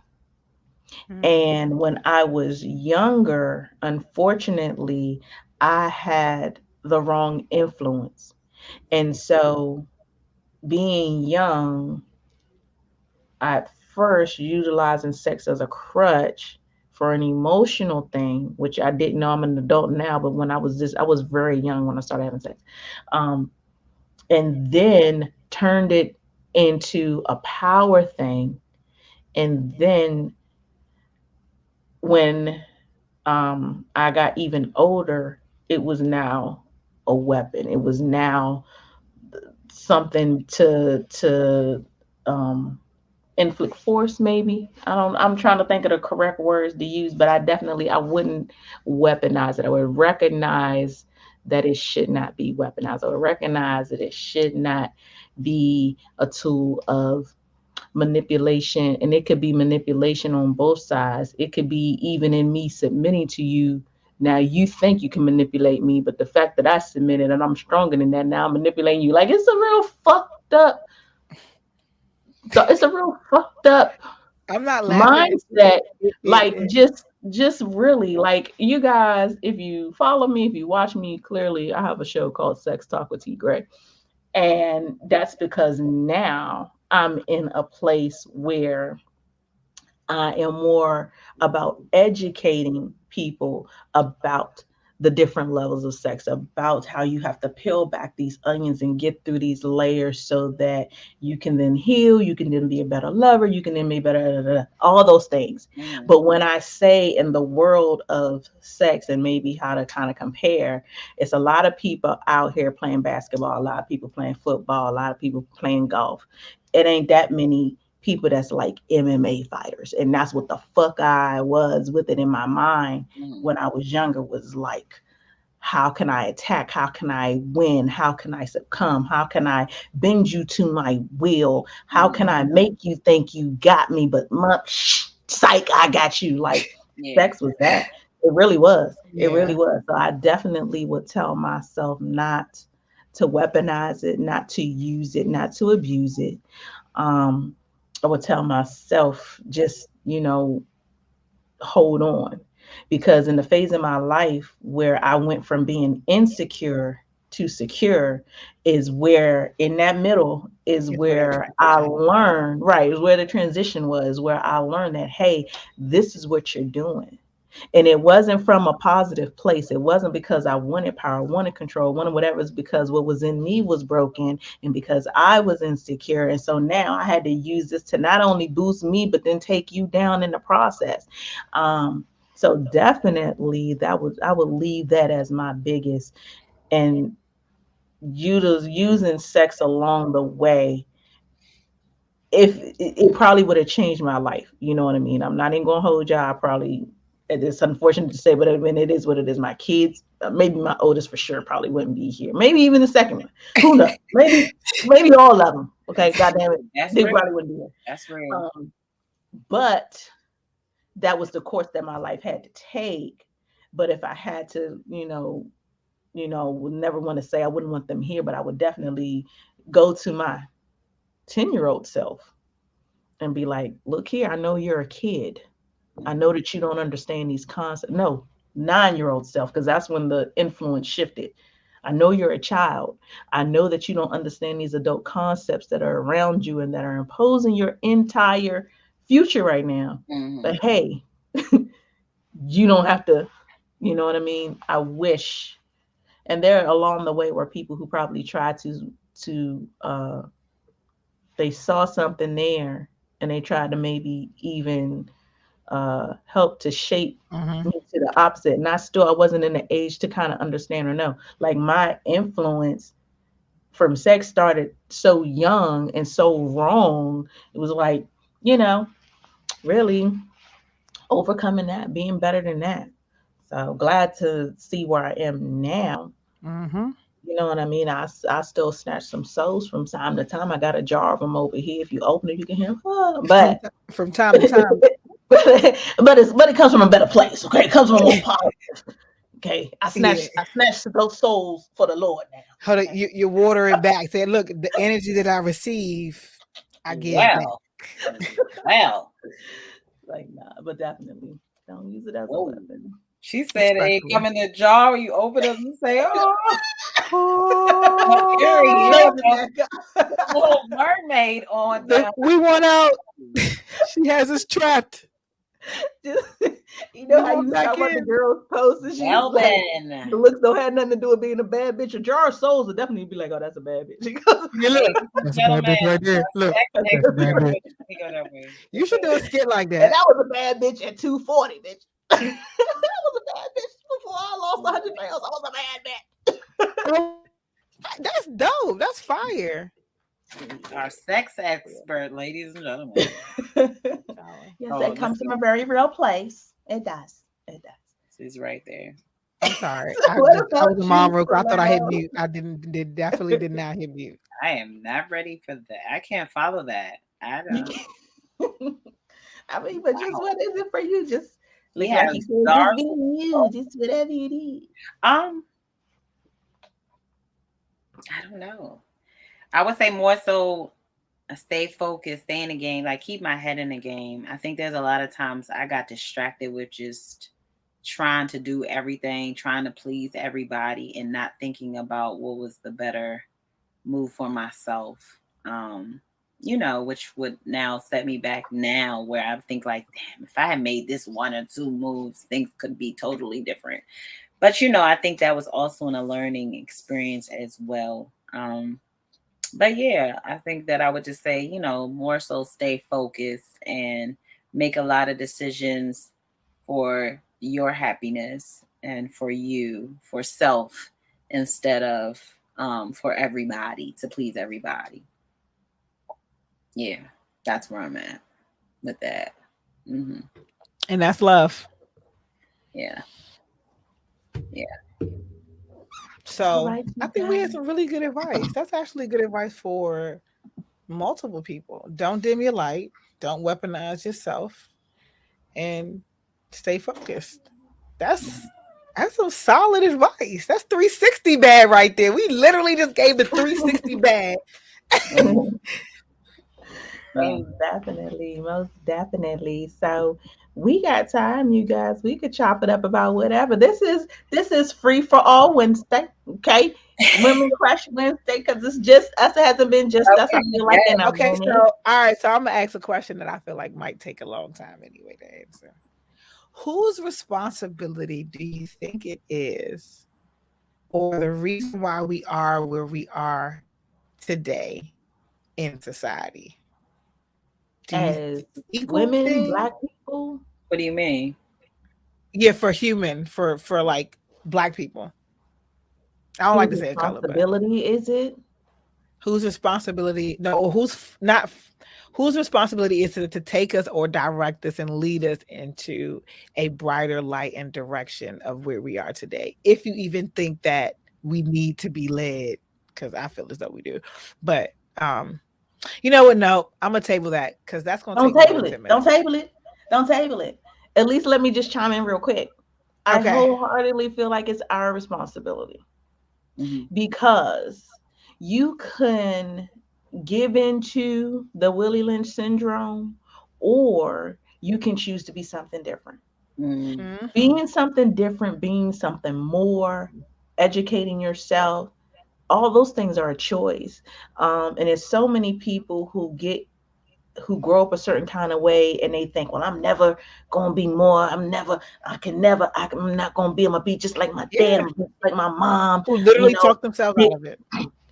And when I was younger, unfortunately, I had the wrong influence. And so being young, at first utilizing sex as a crutch for an emotional thing, which I didn't know. I'm an adult now, but when I was very young when I started having sex. And then turned it into a power thing. And then when I got even older, it was now a weapon. It was now something to inflict force, maybe. I'm trying to think of the correct words to use, but I wouldn't weaponize it. I would recognize that it should not be weaponized. I would recognize that it should not be a tool of manipulation, and it could be manipulation on both sides. It could be even in me submitting to you. Now you think you can manipulate me, but the fact that I submitted and I'm stronger than that, now I'm manipulating you. Like it's a real fucked up I'm not laughing. mindset. Like just really, like, you guys, if you follow me, if you watch me, clearly I have a show called Sex Talk with T. Gray. And that's because now I'm in a place where I am more about educating people about the different levels of sex, about how you have to peel back these onions and get through these layers so that you can then heal, you can then be a better lover, you can then be better, all those things. But when I say in the world of sex and maybe how to kind of compare, it's a lot of people out here playing basketball, a lot of people playing football, a lot of people playing golf. It ain't that many people that's like MMA fighters. And that's what the fuck I was with it in my mind when I was younger, was like, how can I attack? How can I win? How can I succumb? How can I bend you to my will? How can I make you think you got me, but psych, I got you. Like sex was that. It really was. It really was. So I definitely would tell myself not to weaponize it, not to use it, not to abuse it. I would tell myself, just, hold on. Because in the phase of my life where I went from being insecure to secure, is where, in that middle, is where I learned, right, is where the transition was, where I learned that, hey, this is what you're doing. And it wasn't from a positive place. It wasn't because I wanted power, wanted control, wanted whatever. It's because what was in me was broken, and because I was insecure. And so now I had to use this to not only boost me, but then take you down in the process. So definitely I would leave that as my biggest. And using sex along the way, if it probably would have changed my life. You know what I mean? I'm not even gonna hold y'all. I probably it's unfortunate to say, but I mean, it is what it is. My kids, maybe my oldest for sure probably wouldn't be here. Maybe even the second one. Who knows? maybe all of them. Okay, goddamn it, they probably wouldn't be here. That's real. But that was the course that my life had to take. But if I had to, would never want to say I wouldn't want them here, but I would definitely go to my 10-year-old self and be like, look here, I know you're a kid. I know that you don't understand these concepts. No, 9-year-old self, because that's when the influence shifted. I know you're a child. I know that you don't understand these adult concepts that are around you and that are imposing your entire future right now. Mm-hmm. But hey, you don't have to, you know what I mean? I wish. And there along the way were people who probably tried to they saw something there and they tried to maybe even help to shape me to the opposite. And I wasn't in the age to kind of understand or know. Like my influence from sex started so young and so wrong. It was like, really overcoming that, being better than that. So glad to see where I am now. Mm-hmm. You know what I mean? I still snatch some souls from time to time. I got a jar of them over here. If you open it, you can hear them. But from time to time. but it comes from a better place. Okay, it comes from a more positive. Okay, I snatched those souls for the Lord now. Hold on, you water it back. Say, look, the energy that I receive, I give back. Well, like but definitely don't use it as a weapon. She said it come in the jar. You open it and say, Little Mermaid on there. We want out. She has us trapped. You know how you talk about the girls post and she's like, the looks don't have nothing to do with being a bad bitch. A jar of souls will definitely be like, oh, that's a bad bitch. That's a bad bitch right there. Look, that's a bad bitch. You should do a skit like that. And I was a bad bitch at 240, bitch. I was a bad bitch before I lost 100 pounds. I was a bad bitch. That's dope. That's fire. Our sex expert, ladies and gentlemen. Yes, it comes from a very real place. It does. She's right there. I'm sorry. I was a mom real quick. I thought I hit mute. I definitely did not hit mute. I am not ready for that. I can't follow that. I don't. I mean, but just what is it for you? Just like you said, just whatever you need. I don't know. I would say more so stay focused, stay in the game, like keep my head in the game. I think there's a lot of times I got distracted with just trying to do everything, trying to please everybody and not thinking about what was the better move for myself. Which would now set me back now where I think like, damn, if I had made this 1 or 2 moves, things could be totally different. But, I think that was also a learning experience as well. But yeah, I think that I would just say, more so stay focused and make a lot of decisions for your happiness and for you, for self, instead of for everybody, to please everybody. Yeah, that's where I'm at with that. Mm-hmm. And that's love. Yeah. So I think we had some really good advice. That's actually good advice for multiple people. Don't dim your light. Don't weaponize yourself. And stay focused. That's some solid advice. That's 360 bad right there. We literally just gave the 360 bad. Most definitely. So we got time, you guys. We could chop it up about whatever. This is free for all Wednesday, okay? Women Crush Wednesday, because it's just us. It hasn't been just us. I feel like okay. So all right. So I'm gonna ask a question that I feel like might take a long time anyway to answer. Whose responsibility do you think it is, or the reason why we are where we are today in society? As women, Black people? What do you mean? Yeah, for like Black people. I don't like to say color. Responsibility is it? Whose responsibility? No, whose responsibility is it to take us or direct us and lead us into a brighter light and direction of where we are today? If you even think that we need to be led, because I feel as though we do. But you know what? No, I'm gonna table that because that's gonna Don't take table me it. 10 Don't minutes. table it. Don't table it. At least let me just chime in real quick. I Okay. wholeheartedly feel like it's our responsibility Mhm. because you can give into the Willie Lynch syndrome, or you can choose to be something different. Mhm. Mhm. Being something different, being something more, educating yourself, all those things are a choice. And there's so many people who grow up a certain kind of way and they think, well, I'm never gonna be more. I'm not gonna be. I'm gonna be just like my dad, Yeah. I'm just like my mom. Who You literally know, talk themselves it- out of it.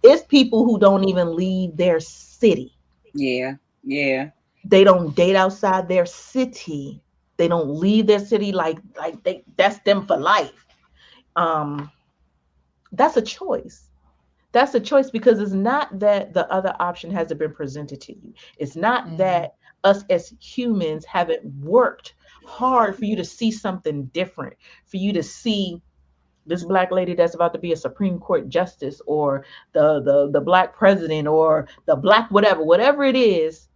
it's people who don't even leave their city. Yeah. Yeah. They don't date outside their city. They don't leave their city like that's them for life. Um, that's a choice. That's a choice because it's not that the other option hasn't been presented to you. It's not Mhm. that us as humans haven't worked hard for you to see something different, for you to see this black lady that's about to be a Supreme Court justice, or the black president, or the black whatever it is.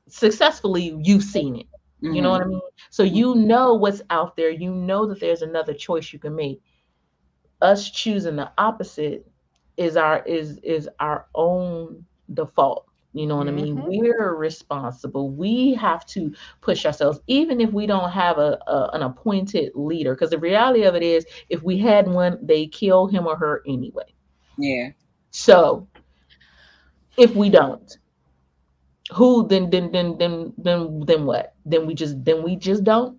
Successfully, you've seen it. You know what I Mhm. mean? So you know what's out there. You know that there's another choice you can make. Us choosing the opposite is our own default. You know what I mean? Mhm. We're responsible. We have to push ourselves, even if we don't have an appointed leader. Because the reality of it is, if we had one, they kill him or her anyway. Yeah. So if we don't, who then what? Then we just don't.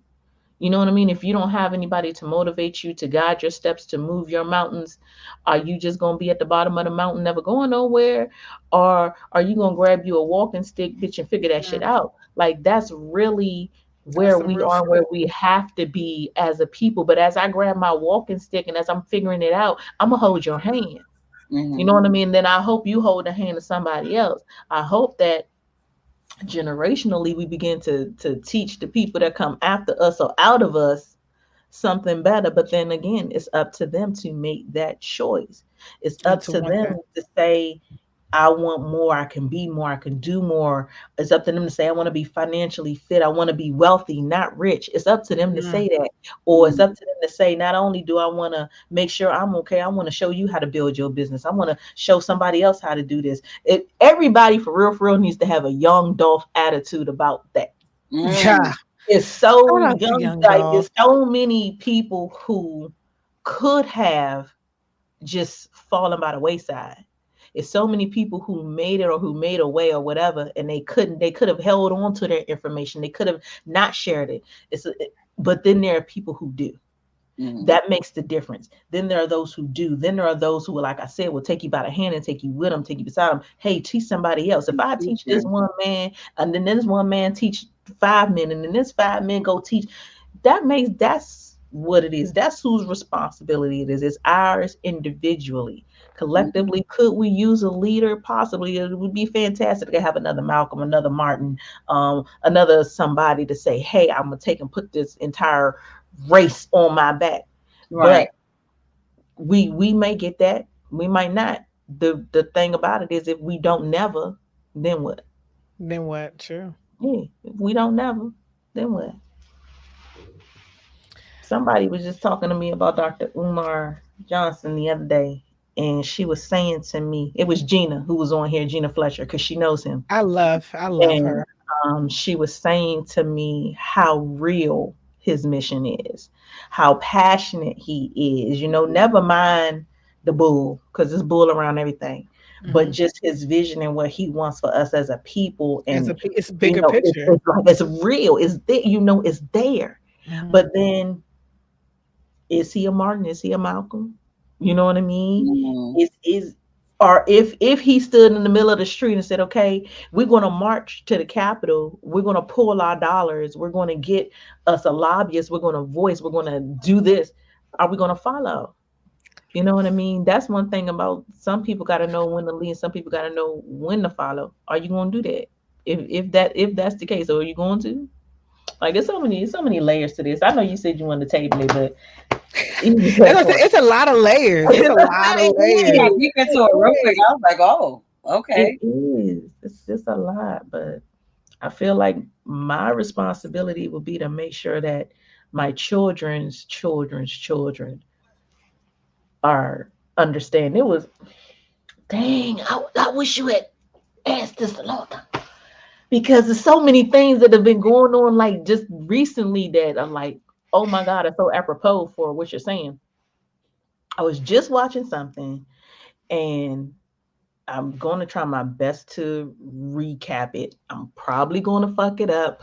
You know what I mean? If you don't have anybody to motivate you, to guide your steps, to move your mountains, are you just going to be at the bottom of the mountain, never going nowhere? Or are you going to grab you a walking stick, bitch, and figure that shit Mm. out? Like, that's really That's where some we real are, shit. where we have to be as a people. But as I grab my walking stick and as I'm figuring it out, I'm going to hold your hand. You Mhm. know what I mean? Then I hope you hold the hand of somebody else. I hope that generationally we begin to teach the people that come after us or out of us something better. But then again, it's up to them to make that choice. It's And up to to want them that. to say, I want more, I can be more, I can do more. It's up to them to say, I want to be financially fit, I want to be wealthy, not rich. It's up to them to Mm. say that. Or it's up to them to say, not only do I want to make sure I'm okay, I want to show you how to build your business. I want to show somebody else how to do this. Everybody for real needs to have a young Dolph attitude about that. Yeah. Mhm. It's so Shout out to young, Young like Dolph. there's so many people who could have just fallen by the wayside. It's so many people who made it or who made a way or whatever, and they could have held on to their information. They could have not shared it. But then there are people who do. Mhm. That makes the difference. Then there are those who do. Then there are those who, like I said, will take you by the hand and take you with them, take you beside them. Hey, teach somebody else. If I teach this Mhm. one man, and then this one man teach 5 men, and then this 5 men go teach, that's what it is. That's whose responsibility it is. It's ours individually. Mhm. Collectively, could we use a leader? Possibly. It would be fantastic to have another Malcolm, another Martin, another somebody to say, hey, I'm gonna take and put this entire race on my back. Right. But we may get that, we might not. The thing about it is, if we don't never, then what? Then what? True. Yeah, if we don't never, then what? Somebody was just talking to me about Dr. Umar Johnson the other day, and she was saying to me, it was Gina who was on here, Gina Fletcher, because she knows him. I love And her. she was saying to me how real his mission is, how passionate he is. Never mind the bull, because there's bull around everything, but Mhm. just his vision and what he wants for us as a people. And It's a bigger it's, picture. it's like it's real. It's there. It's there. Mhm. But then, is he a Martin? Is he a Malcolm? You know what I mean? Mhm. Is or if he stood in the middle of the street and said, "Okay, we're going to march to the Capitol. We're going to pull our dollars. We're going to get us a lobbyist. We're going to voice. We're going to do this." Are we going to follow? You know what I mean? That's one thing about some people got to know when to lead, some people got to know when to follow. Are you going to do that? If that's the case, or are you going to? Like, there's so many layers to this. I know you said you wanted to table it, but it's a lot of layers. It's a lot of layers. Yeah, deep into it real quick. I was like, oh, okay. It is. It's just a lot, but I feel like my responsibility would be to make sure that my children's children are understanding. It was, dang, I wish you had asked this a long time. Because there's so many things that have been going on, like just recently, that I'm like, oh my God, it's so apropos for what you're saying. I was just watching something, and I'm going to try my best to recap it. I'm probably going to fuck it up.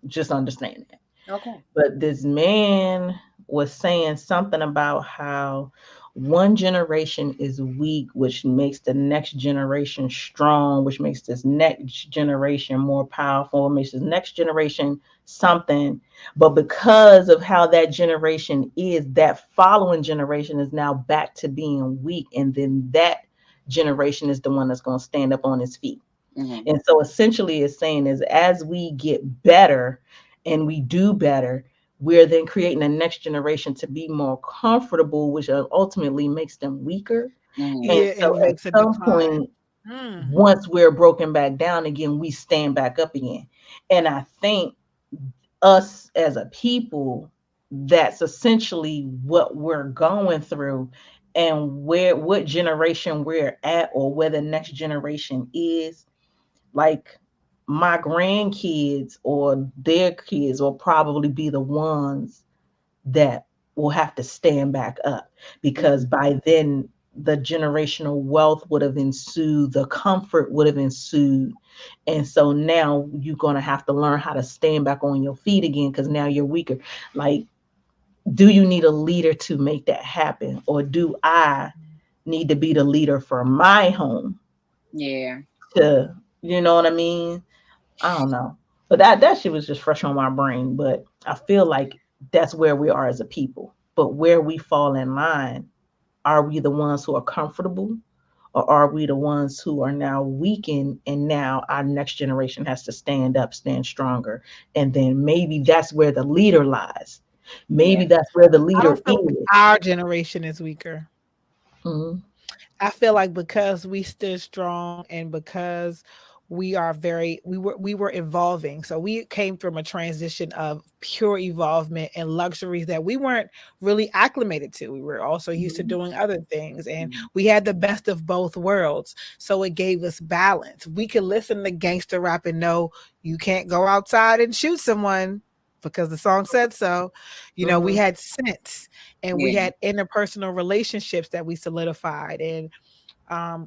Just understand that. Okay. But this man was saying something about how one generation is weak, which makes the next generation strong, which makes this next generation more powerful, makes this next generation something. But because of how that generation is, that following generation is now back to being weak. And then that generation is the one that's going to stand up on its feet. Mm-hmm. And so essentially it's saying is, as we get better and we do better, we're then creating a next generation to be more comfortable, which ultimately makes them weaker. Mm-hmm. And so at some point, once we're broken back down again, we stand back up again. And I think us as a people, that's essentially what we're going through, and what generation we're at, or where the next generation is. Like, my grandkids or their kids will probably be the ones that will have to stand back up, because by then the generational wealth would have ensued, the comfort would have ensued. And so now you're going to have to learn how to stand back on your feet again, because now you're weaker. Like, do you need a leader to make that happen? Or do I need to be the leader for my home? Yeah. You know what I mean? I don't know. But that shit was just fresh on my brain. But I feel like that's where we are as a people. But where we fall in line, are we the ones who are comfortable? Or are we the ones who are now weakened, and now our next generation has to stand up, stand stronger? And then maybe that's where the leader lies. Maybe that's where the leader is. Like our generation is weaker. Mm-hmm. I feel like because we stood strong, and because we were evolving. So we came from a transition of pure evolvement and luxuries that we weren't really acclimated to. We were also used to doing other things, and we had the best of both worlds. So it gave us balance. We could listen to gangster rap and know you can't go outside and shoot someone because the song said so. You know, we had sense, and we had interpersonal relationships that we solidified, and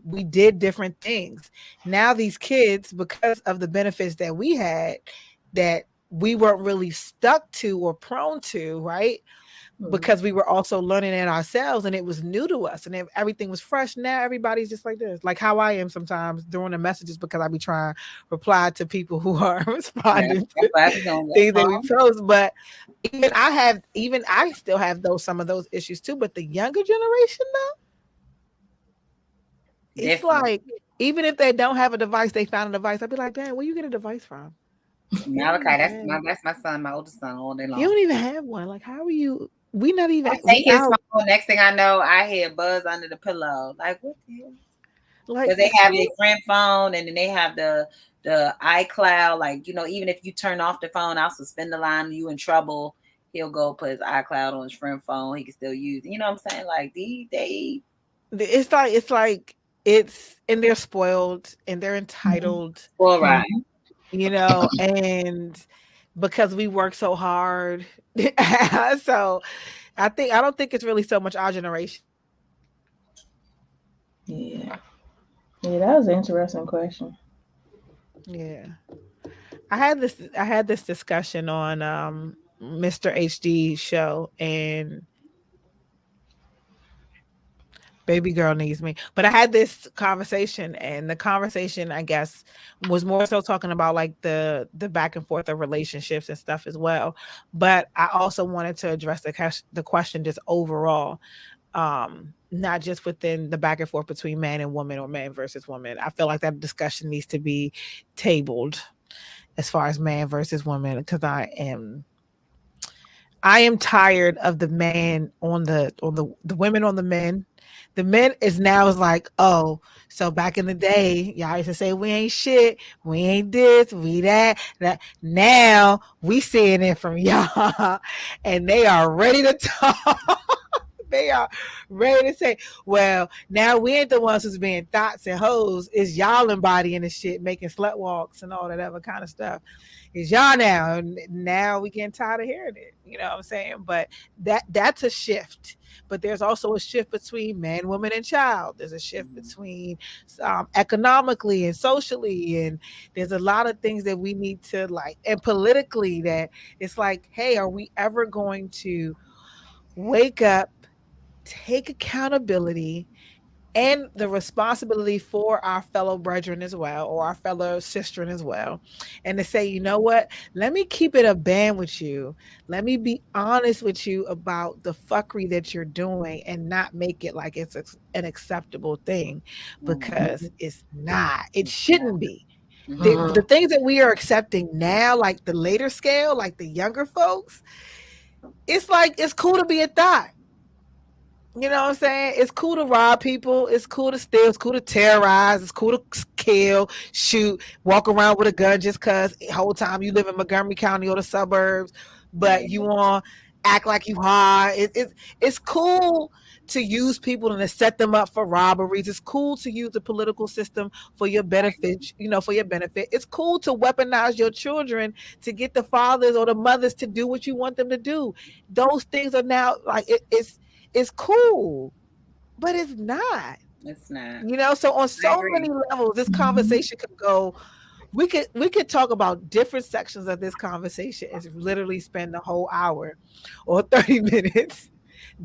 we did different things. Now these kids, because of the benefits that we had, that we weren't really stuck to or prone to, right? Because we were also learning it ourselves, and it was new to us, and everything was fresh. Now everybody's just like this, like how I am sometimes during the messages, because I be trying to reply to people who are responding to things that we post. But even I still have some of those issues too. But the younger generation though, it's like, even if they don't have a device, they found a device. I'd be like, "Dad, where you get a device from?" Malachi, that's my son, my oldest son, all day long. You don't even have one. Like, how are you? We not even. Take his phone. Next thing I know, I hear buzz under the pillow. Like, what the hell? Like, because they have their friend phone, and then they have the iCloud. Like, you know, even if you turn off the phone, I'll suspend the line. You in trouble? He'll go put his iCloud on his friend phone. He can still use it. You know what I'm saying? Like, and they're spoiled, and they're entitled. Well, right. You know, and because we work so hard. So I don't think it's really so much our generation. Yeah, that was an interesting question. Yeah. I had this discussion on Mr. HD show, and baby girl needs me. But I had this conversation, and the conversation, I guess, was more so talking about like the back and forth of relationships and stuff as well. But I also wanted to address the question just overall. not just within the back and forth between man and woman or man versus woman. I feel like that discussion needs to be tabled as far as man versus woman, because I am tired of the man on the women on the men. The men is like, oh, so back in the day, y'all used to say we ain't shit, we ain't this, we that. Now we seeing it from y'all, and they are ready to talk. They are ready to say, well, now we ain't the ones who's being thoughts and hoes. It's y'all embodying the shit, making slut walks and all that other kind of stuff. It's y'all now. And now we getting tired of hearing it. You know what I'm saying? But that's a shift. But there's also a shift between man, woman, and child. There's a shift between economically and socially. And there's a lot of things that we need to like, and politically, that it's like, hey, are we ever going to wake up, take accountability and the responsibility for our fellow brethren as well, or our fellow sister as well, and to say, you know what, let me keep it a band with you. Let me be honest with you about the fuckery that you're doing and not make it like it's an acceptable thing, because it's not. It shouldn't be. The things that we are accepting now, like the later scale, like the younger folks, it's like, it's cool to be a thought. You know what I'm saying? It's cool to rob people. It's cool to steal. It's cool to terrorize. It's cool to kill, shoot, walk around with a gun just because the whole time you live in Montgomery County or the suburbs, but you want to act like you hard. It's cool to use people and to set them up for robberies. It's cool to use the political system for your benefit, for your benefit. It's cool to weaponize your children to get the fathers or the mothers to do what you want them to do. Those things are now like, it's cool, but it's not. It's not. So on so many levels, this conversation could go. We could talk about different sections of this conversation and literally spend the whole hour or 30 minutes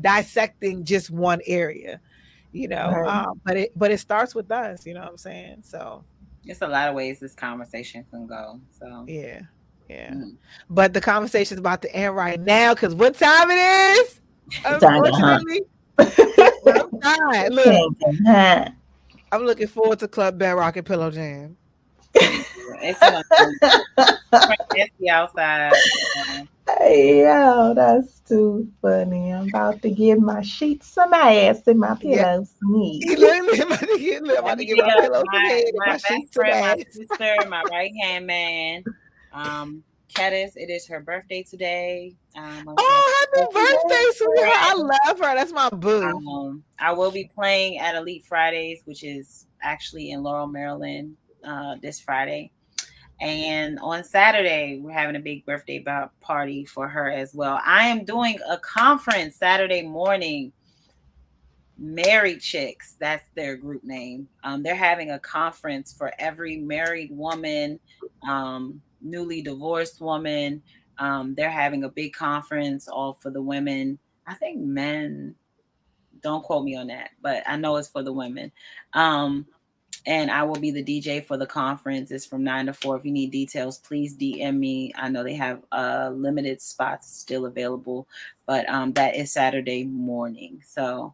dissecting just one area. Right. But it starts with us. You know what I'm saying? So it's a lot of ways this conversation can go. So yeah. But the conversation is about to end right now, because what time it is? Unfortunately, I'm looking forward to Club Bedrock and Pillow Jam. It's outside. Hey, yo, that's too funny. I'm about to give my sheets some ass and my pillows some meat. My best friend, my sister, my right hand man. Kettis, it is her birthday today. Happy birthday, sweetheart. I love her. That's my boo. I will be playing at Elite Fridays, which is actually in Laurel, Maryland, this Friday. And on Saturday, we're having a big birthday party for her as well. I am doing a conference Saturday morning. Married Chicks, that's their group name. They're having a conference for every married woman, newly divorced woman. They're having a big conference all for the women. I think men, don't quote me on that, but I know it's for the women. And I will be the DJ for the conference. It's from 9 to 4. If you need details, please DM me. I know they have limited spots still available, but that is Saturday morning. So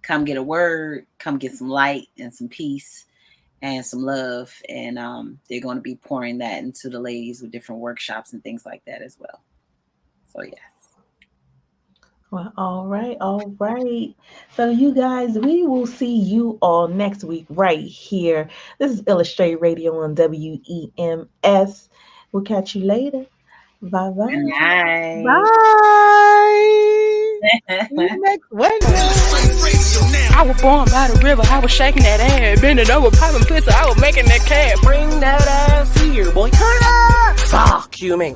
come get a word, come get some light and some peace and some love. And they're going to be pouring that into the ladies with different workshops and things like that as well. So, yes. Well, all right. So you guys, we will see you all next week right here. This is Illastr8 Radio on WEMS. We'll catch you later. Bye-bye. Bye. Bye. Next Wednesday. I was born by the river. I was shaking that ass, bending over, popping pussy. I was making that cat. Bring that ass here, boy. Turn up. Fuck you, man.